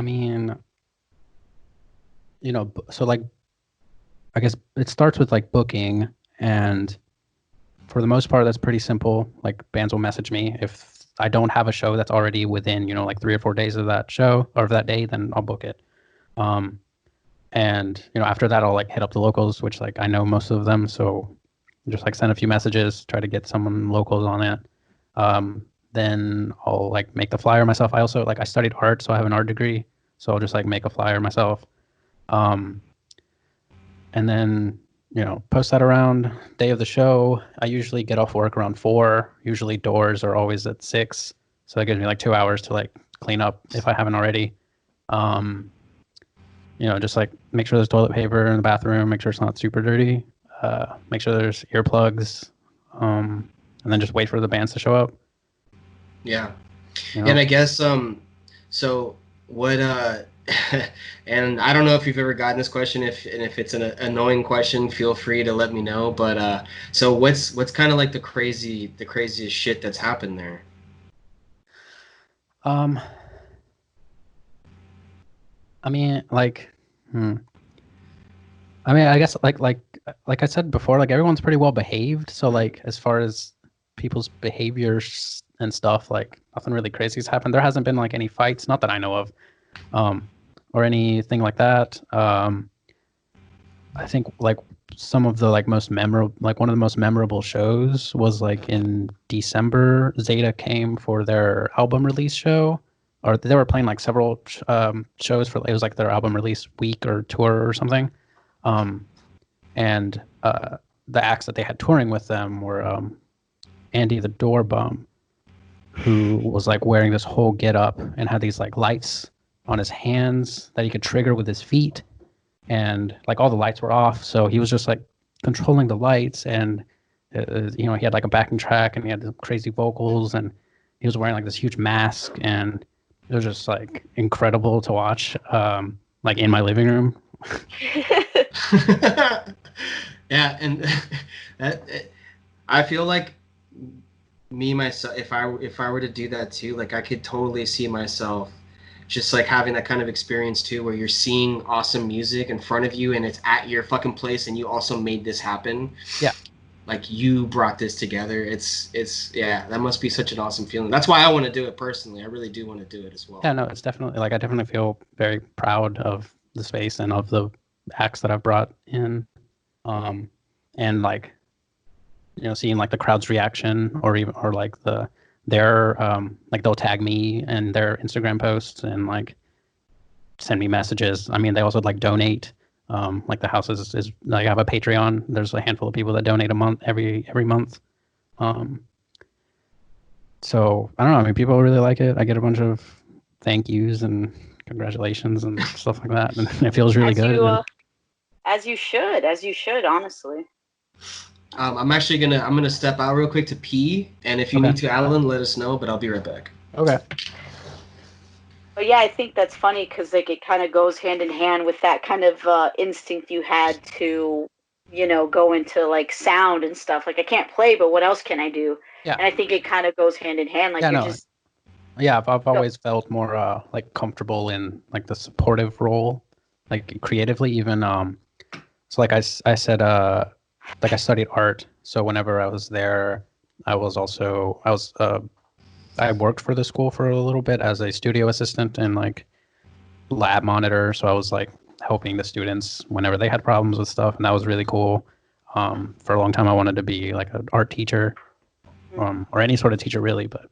mean, so like, I guess it starts with like booking, and for the most part, that's pretty simple. Like bands will message me if I don't have a show that's already within, like 3 or 4 days of that show or of that day, then I'll book it. Um, and after that, I'll like hit up the locals, which like I know most of them, so just like send a few messages, try to get someone locals on it. Then I'll like make the flyer myself. I also like I studied art, so I have an art degree, so I'll just like make a flyer myself. Um, and then post that around day of the show. I usually get off work around 4. Usually doors are always at 6, so that gives me like 2 hours to like clean up if I haven't already. Just like make sure there's toilet paper in the bathroom, make sure it's not super dirty, make sure there's earplugs, and then just wait for the bands to show up. Yeah. And I guess so what and I don't know if you've ever gotten this question, if it's an annoying question, feel free to let me know, but so what's kind of like the craziest shit that's happened there? I mean, like, I mean, I guess like I said before, like everyone's pretty well behaved. So like as far as people's behaviors and stuff, like nothing really crazy has happened. There hasn't been like any fights, not that I know of, or anything like that. I think like some of the like most memorable, like one of the most memorable shows was like in December. Zeta came for their album release show, or they were playing like several shows for, it was like their album release week or tour or something. And the acts that they had touring with them were Andy the Door Bum, who was like wearing this whole get up and had these like lights on his hands that he could trigger with his feet, and like all the lights were off, so he was just like controlling the lights, and he had like a backing track, and he had the crazy vocals, and he was wearing like this huge mask, and it was just like incredible to watch, like in my living room. Yeah, and I feel like me myself, if I were to do that too, like I could totally see myself just like having that kind of experience too, where you're seeing awesome music in front of you and it's at your fucking place, and you also made this happen. Yeah. Like you brought this together. It's yeah, that must be such an awesome feeling. That's why I want to do it personally. I really do want to do it as well. Yeah, no, it's definitely like I definitely feel very proud of the space and of the acts that I've brought in. And like seeing like the crowd's reaction, or even or like their like they'll tag me in their Instagram posts and like send me messages. I mean, they also like donate. Like the house is like, I have a Patreon. There's a handful of people that donate a month every month. So I don't know. I mean, people really like it. I get a bunch of thank yous and congratulations and stuff like that, and it feels really good. As you should, honestly. I'm actually I'm gonna step out real quick to pee, and if you need to, Alan, let us know. But I'll be right back. Okay. But yeah, I think that's funny because like it kind of goes hand in hand with that kind of instinct you had to go into like sound and stuff. Like I can't play, but what else can I do? Yeah. And I think it kind of goes hand in hand. Like Yeah, you're no. just Yeah, I've always felt more like comfortable in like the supportive role, like creatively even so like I said like I studied art, so whenever I was there, I worked for the school for a little bit as a studio assistant and like lab monitor, so I was like helping the students whenever they had problems with stuff, and that was really cool. For a long time I wanted to be like an art teacher, or any sort of teacher really, but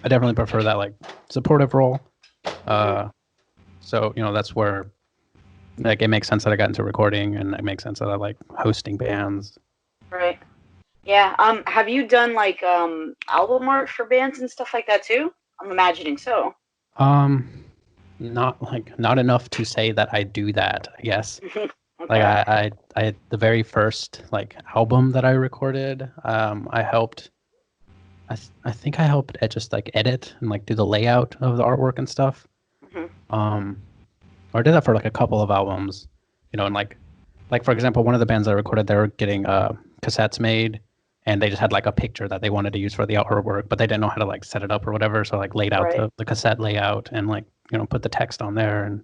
I definitely prefer that like supportive role. So that's where like it makes sense that I got into recording, and it makes sense that I like hosting bands. right. Yeah. Have you done like album art for bands and stuff like that too? I'm imagining so. Not enough to say that I do that, I guess. Like Okay. I the very first like album that I recorded, I helped. I think I helped just like edit and like do the layout of the artwork and stuff. hmm Or I did that for like a couple of albums, and like for example, one of the bands I recorded, they were getting cassettes made, and they just had like a picture that they wanted to use for the artwork, but they didn't know how to like set it up or whatever. So like laid out Right. the cassette layout and like put the text on there and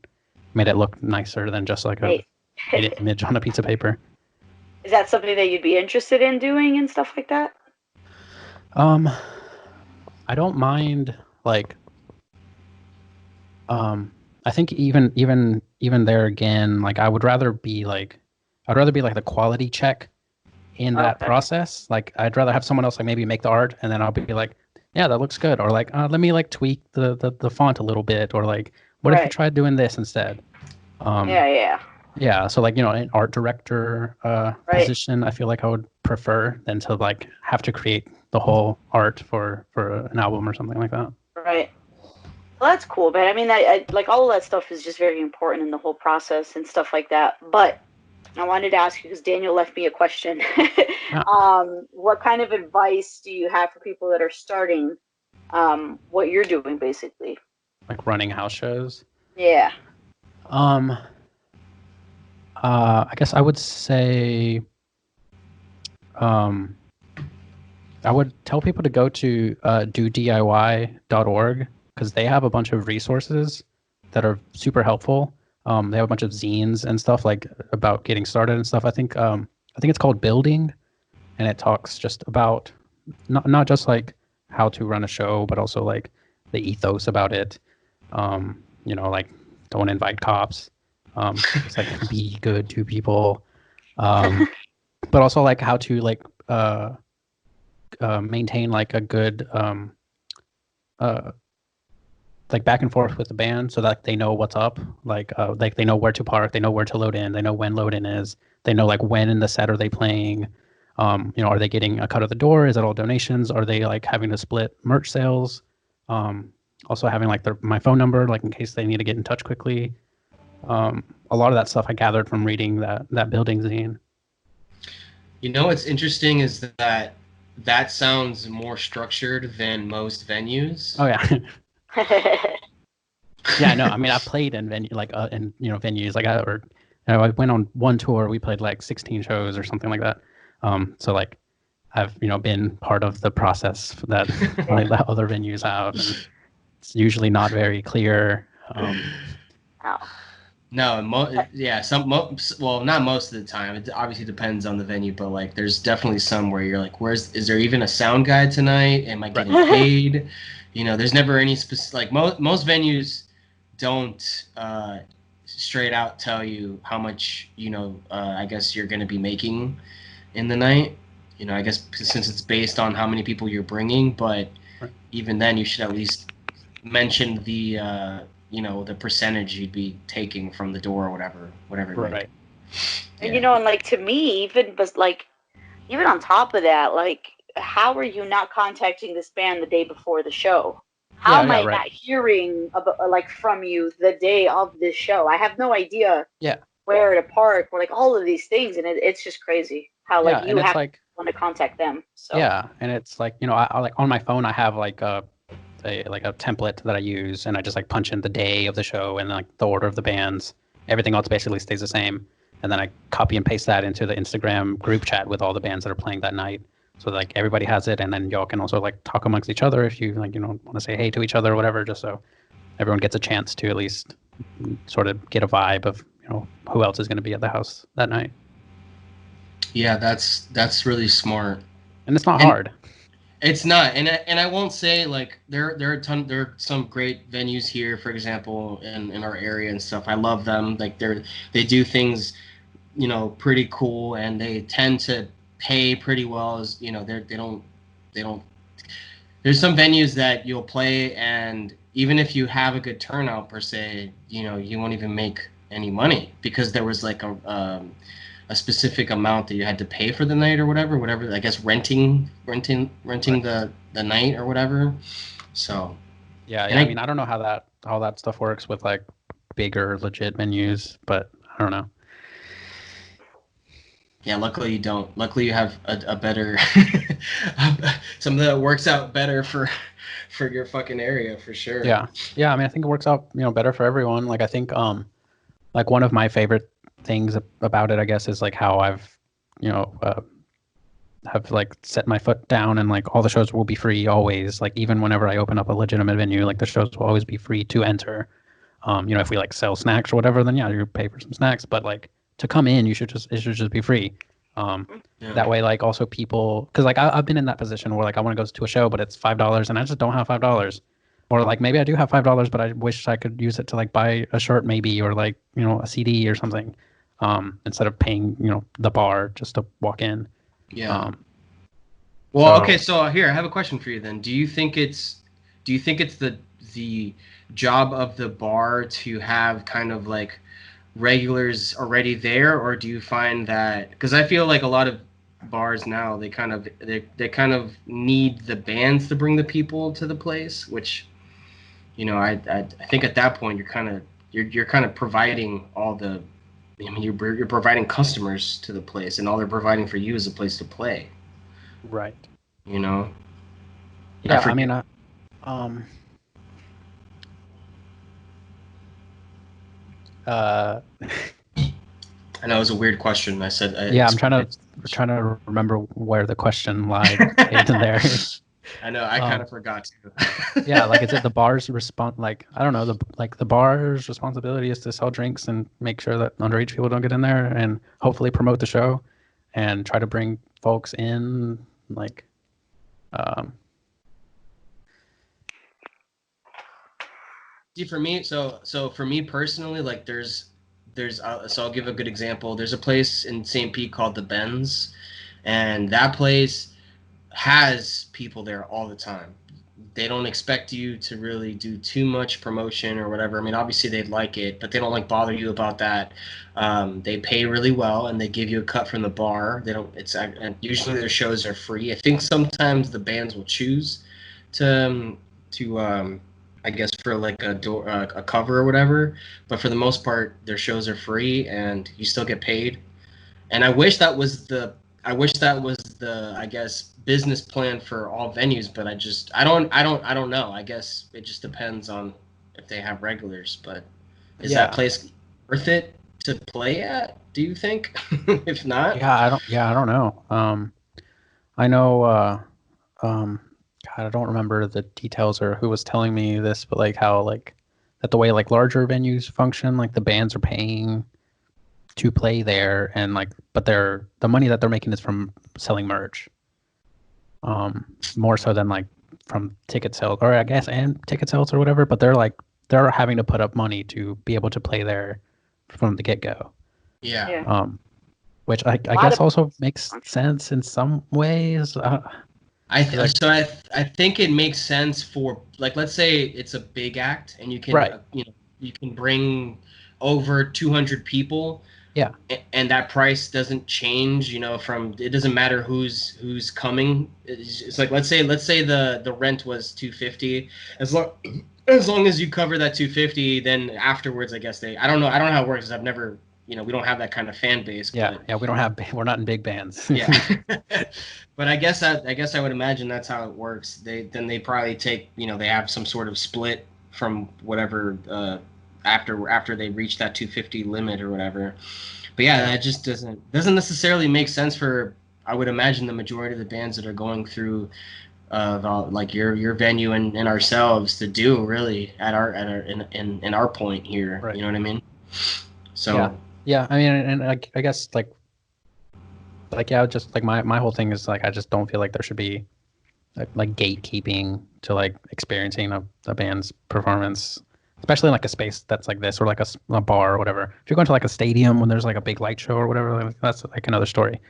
made it look nicer than just like a Right. image on a piece of paper. Is that something that you'd be interested in doing and stuff like that? Um, I don't mind like I think even there again, like I'd rather be like the quality check in that Okay. process. Like I'd rather have someone else like maybe make the art, and then I'll be like, yeah, that looks good, or like let me like tweak the font a little bit, or like what if you Right. tried doing this instead? Yeah. Yeah. Yeah, so like an art director Right. position, I feel like I would prefer than to like have to create the whole art for an album or something like that. Right. Well, that's cool, man. I mean, I like all of that stuff is just very important in the whole process and stuff like that. But I wanted to ask you because Daniel left me a question. Yeah, What kind of advice do you have for people that are starting what you're doing, basically? like running house shows. Yeah. Um, I guess I would say, um, I would tell people to go to DoDIY.org because they have a bunch of resources that are super helpful. They have a bunch of zines and stuff like about getting started and stuff. I think it's called Building, and it talks just about not just like how to run a show, but also like the ethos about it. Like don't invite cops. Just like be good to people. But also like how to like maintain like a good uh, like back and forth with the band so that they know what's up. Like they know where to park, they know where to load in, they know when load in is, they know like when in the set are they playing. Are they getting a cut of the door? Is it all donations? Are they like having to split merch sales? Also having like my phone number, like in case they need to get in touch quickly. A lot of that stuff I gathered from reading that building zine. What's interesting is that sounds more structured than most venues. Oh yeah. Yeah, no, I mean I played in venues like I went on one tour, we played like 16 shows or something like that. So like I've been part of the process that like that other venues have, and it's usually not very clear. Oh. No, well, not most of the time. It obviously depends on the venue, but like, there's definitely some where you're like, is there even a sound guy tonight? Am I getting paid? There's never any specific. Like most venues don't straight out tell you how much I guess you're going to be making in the night. I guess since it's based on how many people you're bringing, but Right. even then, you should at least mention the the percentage you'd be taking from the door or whatever it might Right. be. And and like to me, even on top of that, like how are you not contacting this band the day before the show? How am I right. not hearing about, like from you the day of this show? I have no idea Yeah. where to park or like all of these things, and it's just crazy how Yeah, like you and it's have like to want to contact them. So yeah, and it's like I like on my phone I have like a template that I use, and I just like punch in the day of the show and like the order of the bands. Everything else basically stays the same. and then I copy and paste that into the Instagram group chat with all the bands that are playing that night. So like everybody has it, and then y'all can also like talk amongst each other if you like, want to say hey to each other or whatever, just so everyone gets a chance to at least sort of get a vibe of who else is going to be at the house that night. Yeah, that's really smart. And it's not hard. It's not, and I won't say like there are some great venues here, for example, in our area and stuff. I love them. Like they do things, pretty cool, and they tend to pay pretty well. As they don't. There's some venues that you'll play, and even if you have a good turnout per se, you won't even make any money because there was like a specific amount that you had to pay for the night or whatever. I guess renting right. the night or whatever. So yeah, I mean, I don't know how that stuff works with like bigger legit venues, but I don't know. Yeah, luckily you don't. Luckily you have a better something that works out better for your fucking area for sure. Yeah. I mean, I think it works out better for everyone. Like I think like one of my favorite things about it, I guess, is like how I've have like set my foot down, and like all the shows will be free always. Like even whenever I open up a legitimate venue, like the shows will always be free to enter. If we like sell snacks or whatever, then yeah, you pay for some snacks. But like to come in, it should just be free. That way, like also people, because like I've been in that position where like I want to go to a show, but it's $5, and I just don't have $5. Or like maybe I do have $5, but I wish I could use it to like buy a shirt maybe, or like a CD or something, instead of paying the bar just to walk in. Yeah. Okay. So here I have a question for you. Then, do you think it's the job of the bar to have kind of like regulars already there, or do you find that, because I feel like a lot of bars now they kind of need the bands to bring the people to the place, which I think at that point you're kind of providing all the, I mean, you're providing customers to the place, and all they're providing for you is a place to play. Right. Yeah, I mean, I know it was a weird question. I said, I'm trying to remember where the question lied in there. I know, I kind of forgot to. Yeah, like is it the bar's like I don't know, the bar's responsibility is to sell drinks and make sure that underage people don't get in there, and hopefully promote the show and try to bring folks in, like See, for me, so for me personally, like there's so I'll give a good example. There's a place in St. Pete called the Benz, and that place has people there all the time. They don't expect you to really do too much promotion or whatever. I mean, obviously they'd like it, but they don't like bother you about that. They pay really well, and they give you a cut from the bar. They don't. And usually their shows are free. I think sometimes the bands will choose to I guess for like a cover or whatever, but for the most part their shows are free and you still get paid. And I wish that was the I guess business plan for all venues, but I don't know. I guess it just depends on if they have regulars, but is that place worth it to play at, do you think? If not, I don't know. I know God, I don't remember the details or who was telling me this, but like how like that the way like larger venues function, like the bands are paying to play there, and like but the money that they're making is from selling merch, more so than like from ticket sales, or I guess and ticket sales or whatever. But they're having to put up money to be able to play there from the get-go. Yeah. Which I guess also makes sense in some ways. I think it makes sense for, like, let's say it's a big act and you can you can bring over 200 people. Yeah. And that price doesn't change, from, it doesn't matter who's coming. It's like, let's say the rent was $250. As long as you cover that $250, then afterwards, I guess I don't know how it works, because I've never, we don't have that kind of fan base. We're not in big bands. Yeah. But I guess I would imagine that's how it works. They probably take, they have some sort of split from whatever after they reach that 250 limit or whatever. But yeah, that just doesn't necessarily make sense for, I would imagine, the majority of the bands that are going through like your venue and ourselves to do really at our in our point here. Right. You know what I mean? So yeah. I mean, and I guess like yeah, just like my whole thing is like I just don't feel like there should be like gatekeeping to like experiencing a band's performance, especially in like a space that's like this, or like a bar or whatever. If you're going to like a stadium when there's like a big light show or whatever, like, that's like another story.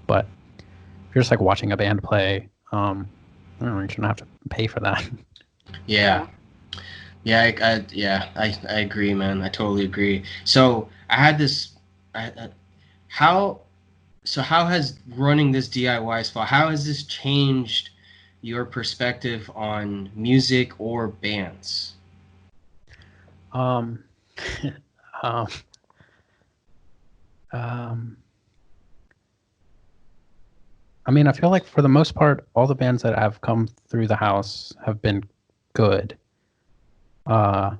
But if you're just like watching a band play, I don't know, you shouldn't have to pay for that. yeah. I agree, man. I totally agree. So I had this. How how has running this DIY spot? How has this changed your perspective on music or bands? Um, um, I mean, I feel like for the most part, all the bands that have come through the house have been good. Uh,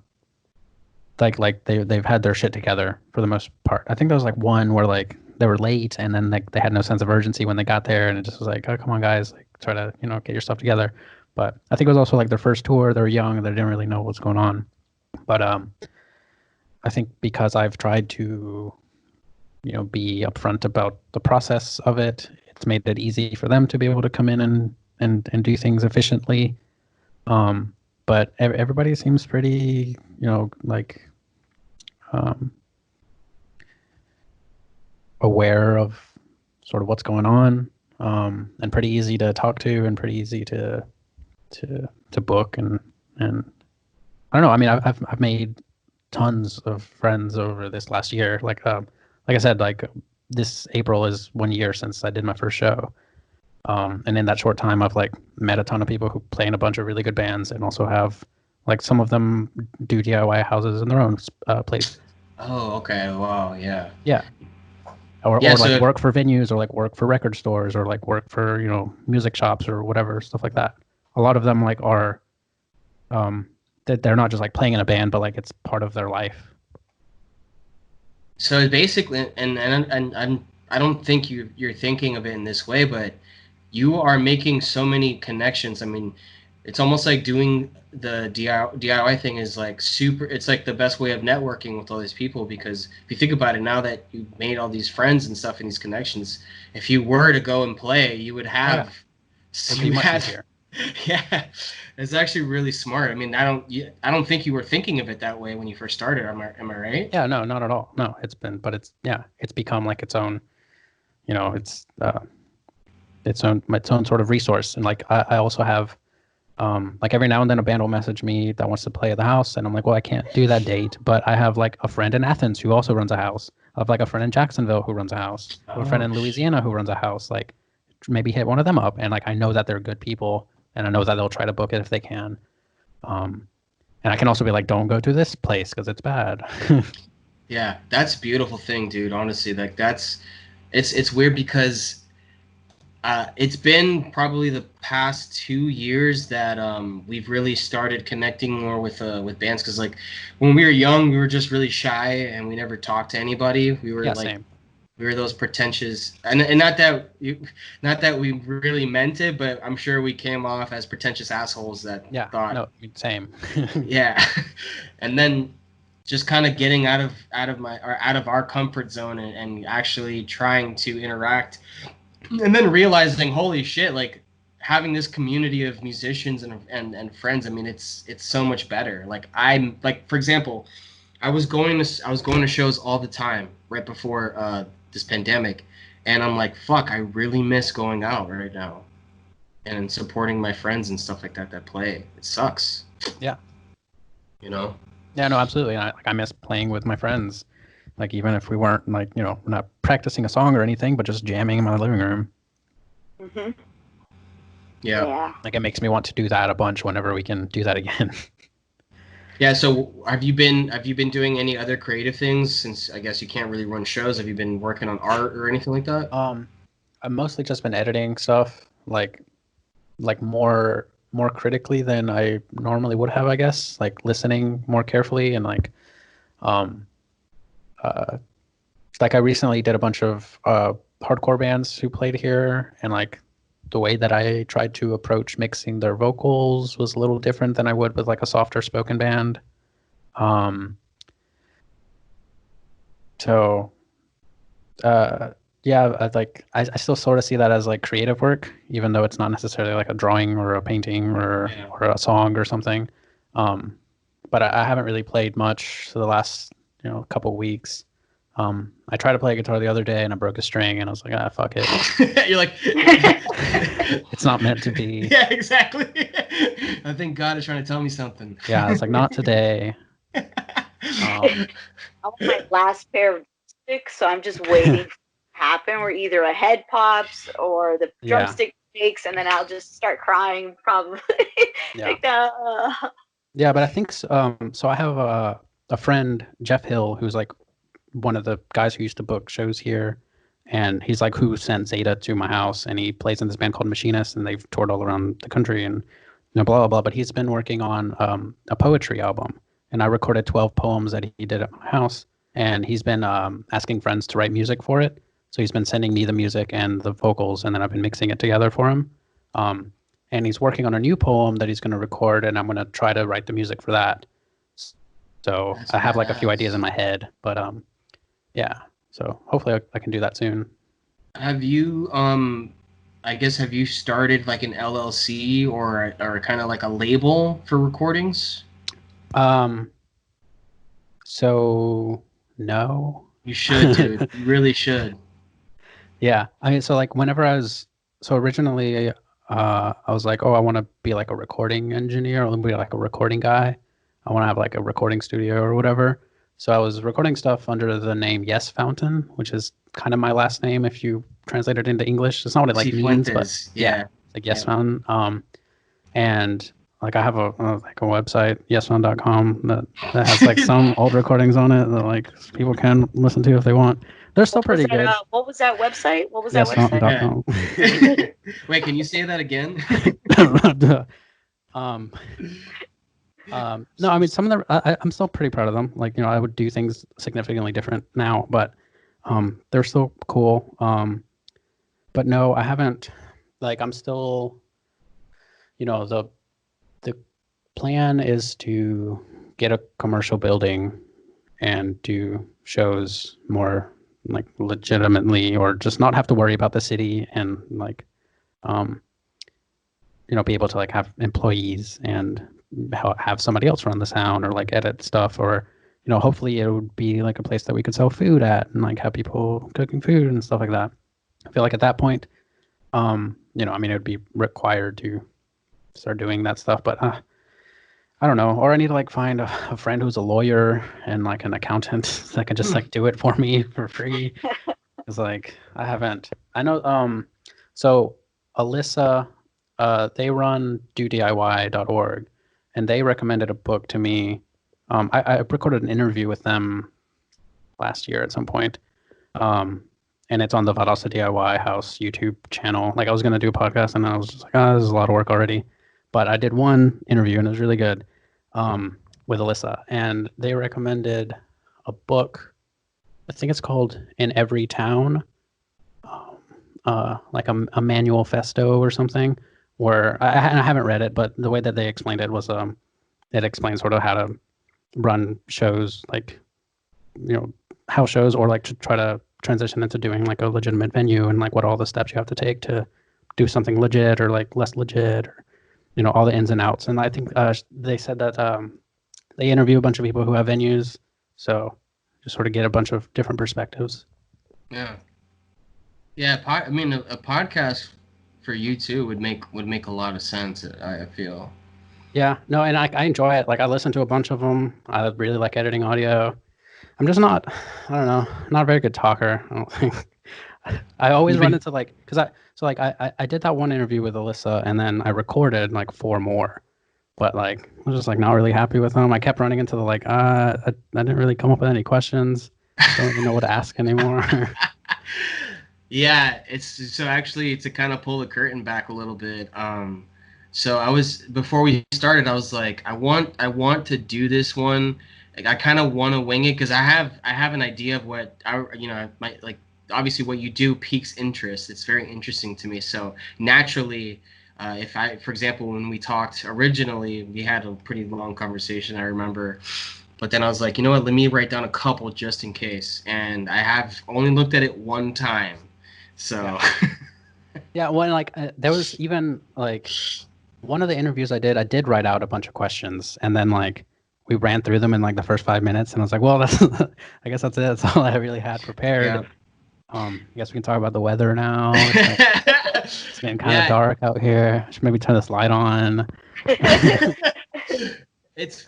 like they've had their shit together for the most part. I think there was like one where like they were late and then like they had no sense of urgency when they got there, and it just was like, oh come on guys, like try to get your stuff together. But I think it was also like their first tour. They were young. They didn't really know what's going on. But I think because I've tried to be upfront about the process of it, it's made it easy for them to be able to come in and do things efficiently. But everybody seems pretty, like aware of sort of what's going on, and pretty easy to talk to and pretty easy to book and I don't know. I mean, I've made tons of friends over this last year. Like I said, like this April is 1 year since I did my first show. And in that short time, I've like met a ton of people who play in a bunch of really good bands and also have like some of them do DIY houses in their own places. Oh, okay. Wow. Yeah. Yeah. Or So like work for venues or like work for record stores or like work for, music shops or whatever, stuff like that. A lot of them like are, that they're not just like playing in a band, but like it's part of their life. So basically, and I don't think you're thinking of it in this way, but you are making so many connections. I mean, it's almost like doing the DIY thing is like super. It's like the best way of networking with all these people, because if you think about it, now that you've made all these friends and stuff and these connections, if you were to go and play, you would have. It'd be much easier. Yeah, it's actually really smart. I mean, I don't think you were thinking of it that way when you first started. Am I right? Yeah, no, not at all. No, it's become like its own, it's its own sort of resource. And like I also have, like every now and then a band will message me that wants to play at the house, and I'm like, well, I can't do that date, but I have like a friend in Athens who also runs a house. I have like a friend in Jacksonville who runs a house. I have a friend in Louisiana who runs a house. Like maybe hit one of them up, and like I know that they're good people. And I know that they'll try to book it if they can. And I can also be like, don't go to this place because it's bad. Yeah, that's a beautiful thing, dude. Honestly, like it's weird because it's been probably the past 2 years that we've really started connecting more with bands. Because like when we were young, we were just really shy and we never talked to anybody. We were Same. We were those pretentious, and not that we really meant it, but I'm sure we came off as pretentious assholes that thought. No, same. Yeah, and then just kind of getting out of our comfort zone and actually trying to interact, and then realizing, holy shit, like having this community of musicians and friends. I mean, it's so much better. Like I'm like, for example, I was going to shows all the time right before this pandemic, and I'm like, fuck, I really miss going out right now and supporting my friends and stuff like that play. It sucks. Yeah. Yeah, no, absolutely. I miss playing with my friends, like even if we weren't like, we're not practicing a song or anything, but just jamming in my living room. Mm-hmm. Yeah. Like it makes me want to do that a bunch whenever we can do that again. Yeah, so have you been doing any other creative things, since I guess you can't really run shows? Have you been working on art or anything like that? I've mostly just been editing stuff, like more critically than I normally would have, I guess, like listening more carefully and like Um, like I recently did a bunch of hardcore bands who played here, and like the way that I tried to approach mixing their vocals was a little different than I would with like a softer spoken band. So yeah, I still sort of see that as like creative work, even though it's not necessarily like a drawing or a painting or a song or something. But I haven't really played much for the last couple weeks. I tried to play guitar the other day and I broke a string and I was like, fuck it. You're like, it's not meant to be. Yeah, exactly. I think God is trying to tell me something. Yeah, it's like, not today. I'm on my last pair of sticks, so I'm just waiting for it to happen where either a head pops or the drumstick breaks, and then I'll just start crying probably. Yeah. Yeah, but I think so I have a friend, Jeff Hill, who's like one of the guys who used to book shows here, and he's like who sent Zeta to my house, and he plays in this band called Machinist, and they've toured all around the country and blah blah blah. But he's been working on a poetry album, and I recorded 12 poems that he did at my house, and he's been asking friends to write music for it. So he's been sending me the music and the vocals, and then I've been mixing it together for him. And he's working on a new poem that he's going to record, and I'm going to try to write the music for that. So I have like a few ideas in my head, but yeah. So hopefully I can do that soon. Have you I guess have you started like an LLC or kind of like a label for recordings? So no. You should, dude. You really should. Yeah. I mean, so like whenever originally I was like, oh, I want to be like a recording engineer, or be like a recording guy. I want to have like a recording studio or whatever. So I was recording stuff under the name Yes Fountain, which is kind of my last name if you translate it into English. It's not what it like means, but yeah, like Yes Fountain. And like I have a website, yesfountain.com, that has like some old recordings on it that like people can listen to if they want. They're still pretty good. What was that website? What was that website? Yeah. Wait, can you say that again? No, I mean some of them I'm still pretty proud of them. Like, I would do things significantly different now, but they're still cool. But no, I haven't. Like, I'm still, the plan is to get a commercial building and do shows more like legitimately, or just not have to worry about the city, and like be able to like have employees and have somebody else run the sound or like edit stuff, or hopefully it would be like a place that we could sell food at and like have people cooking food and stuff like that. I feel like at that point I mean, it would be required to start doing that stuff, but I don't know. Or I need to like find a friend who's a lawyer and like an accountant that can just like do it for me for free. It's like I know so Alyssa, they run DoDIY.org, and they recommended a book to me. I recorded an interview with them last year at some point. And it's on the Valdosta DIY House YouTube channel. Like, I was going to do a podcast, and I was just like, this is a lot of work already. But I did one interview, and it was really good, with Alyssa. And they recommended a book. I think it's called In Every Town, like a manual festo or something, where I haven't read it, but the way that they explained it was it explains sort of how to run shows, like, house shows, or like to try to transition into doing like a legitimate venue, and like what all the steps you have to take to do something legit or like less legit, or all the ins and outs. And I think they said that they interview a bunch of people who have venues, so just sort of get a bunch of different perspectives. Yeah. I mean, a podcast for you too would make a lot of sense, I feel. Yeah, no, and I enjoy it. Like, I listen to a bunch of them. I really like editing audio. I'm just not a very good talker, I don't think. I always run into like, I did that one interview with Alyssa, and then I recorded like 4 more, but like I was just like not really happy with them. I kept running into the like, I didn't really come up with any questions. I don't even know what to ask anymore. Yeah, it's so actually, to kind of pull the curtain back a little bit. So before we started, I was like, I want to do this one like I kind of want to wing it because I have an idea of what I might like. Obviously, what you do piques interest. It's very interesting to me. So naturally, if I, for example, when we talked originally, we had a pretty long conversation. I remember, but then I was like, you know what? Let me write down a couple just in case. And I have only looked at it one time, so. Yeah, when like there was even like one of the interviews I did write out a bunch of questions, and then like we ran through them in like the first 5 minutes, and I was like, well, that's I guess that's it. That's all I really had prepared. Yeah. I guess we can talk about the weather now. It's getting kind of Yeah. dark out here. I should maybe turn this light on. It's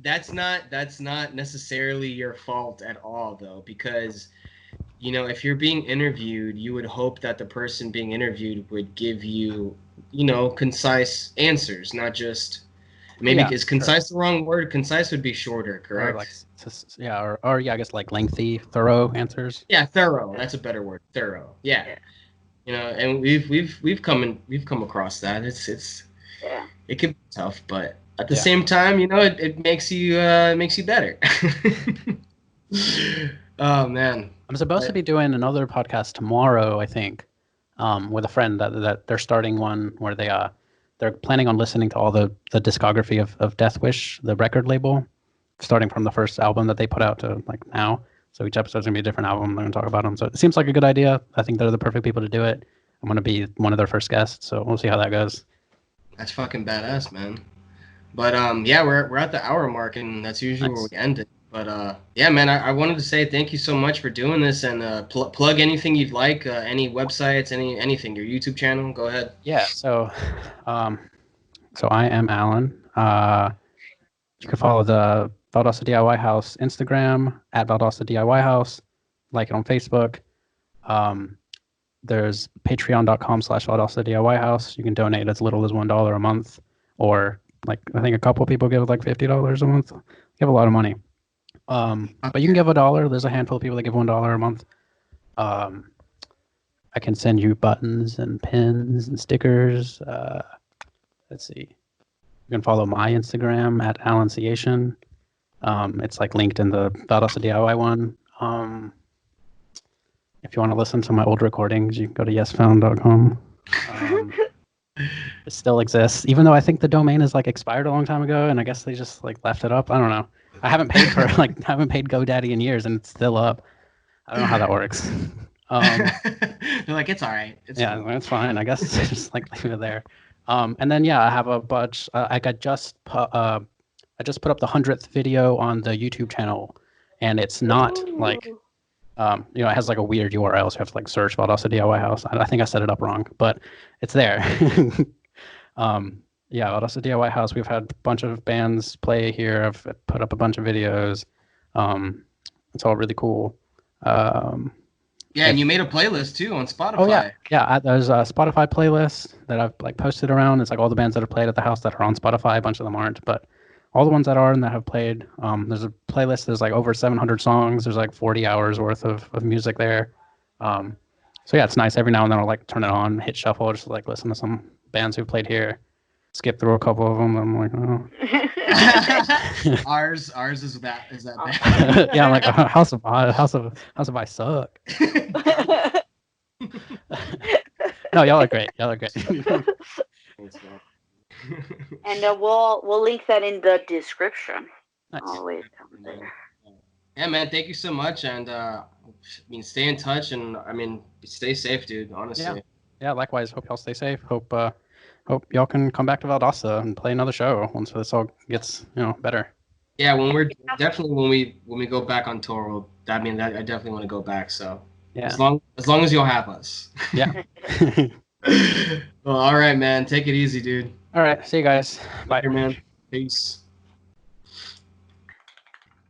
that's not necessarily your fault at all though, because if you're being interviewed, you would hope that the person being interviewed would give you concise answers, not just maybe is concise the wrong word? Concise would be shorter, correct? Or I guess like lengthy, thorough answers. Yeah, thorough. That's a better word. Thorough. Yeah. And we've come across that. It can be tough, but at the same time, it makes you better. Oh man. I'm supposed to be doing another podcast tomorrow, I think, with a friend that they're starting one where they're planning on listening to all the discography of Death Wish, the record label, starting from the first album that they put out to like now. So each episode's gonna be a different album. They're gonna talk about them. So it seems like a good idea. I think they're the perfect people to do it. I'm gonna be one of their first guests, so we'll see how that goes. That's fucking badass, man. But yeah, we're at the hour mark, and that's usually where we end it. But yeah, man, I wanted to say thank you so much for doing this, and plug anything you'd like, any websites, anything, your YouTube channel. Go ahead. Yeah. So I am Alan. You can follow the Valdosta DIY House Instagram at Valdosta DIY House. Like it on Facebook. There's patreon.com/Valdosta DIY House. You can donate as little as $1 a month, or like I think a couple of people give like $50 a month. Give a lot of money. But you can give $1. There's a handful of people that give $1 a month. I can send you buttons and pins and stickers. Let's see. You can follow my Instagram at Alienation. It's like linked in the Valdosta DIY one. If you want to listen to my old recordings, you can go to yesfound.com. It still exists, even though I think the domain is like expired a long time ago, and I guess they just like left it up. I don't know. I haven't paid for haven't paid GoDaddy in years, and it's still up. I don't know how that works. They're like, it's all right. It's fine. I guess just like leave it there. And then I have a bunch. I just put up the 100th video on the YouTube channel, and it's not like it has like a weird URL, so you have to like search Valdosta DIY House. I think I set it up wrong, but it's there. Valdosta DIY House. We've had a bunch of bands play here. I've put up a bunch of videos. It's all really cool. And you made a playlist too on Spotify. Oh yeah. There's a Spotify playlist that I've like posted around. It's like all the bands that have played at the house that are on Spotify. A bunch of them aren't, but all the ones that are and that have played. There's a playlist. There's like over 700 songs. There's like 40 hours worth of music there. So yeah, it's nice. Every now and then I'll like turn it on, hit shuffle, just like listen to some bands who've played here. Skip through a couple of them. I'm like, oh. ours is that bad. Yeah, I'm like House of I suck. No, y'all are great. And we'll link that in the description. Nice. Always down there. Yeah, man. Thank you so much, and stay in touch, and stay safe, dude. Honestly. Yeah. Likewise. Hope y'all stay safe. Hope y'all can come back to Valdosta and play another show once this all gets better. Yeah, when we go back on tour, I definitely want to go back. So yeah, as long as you'll have us. Yeah. Well, all right, man. Take it easy, dude. All right. See you guys. Bye, man. Peace.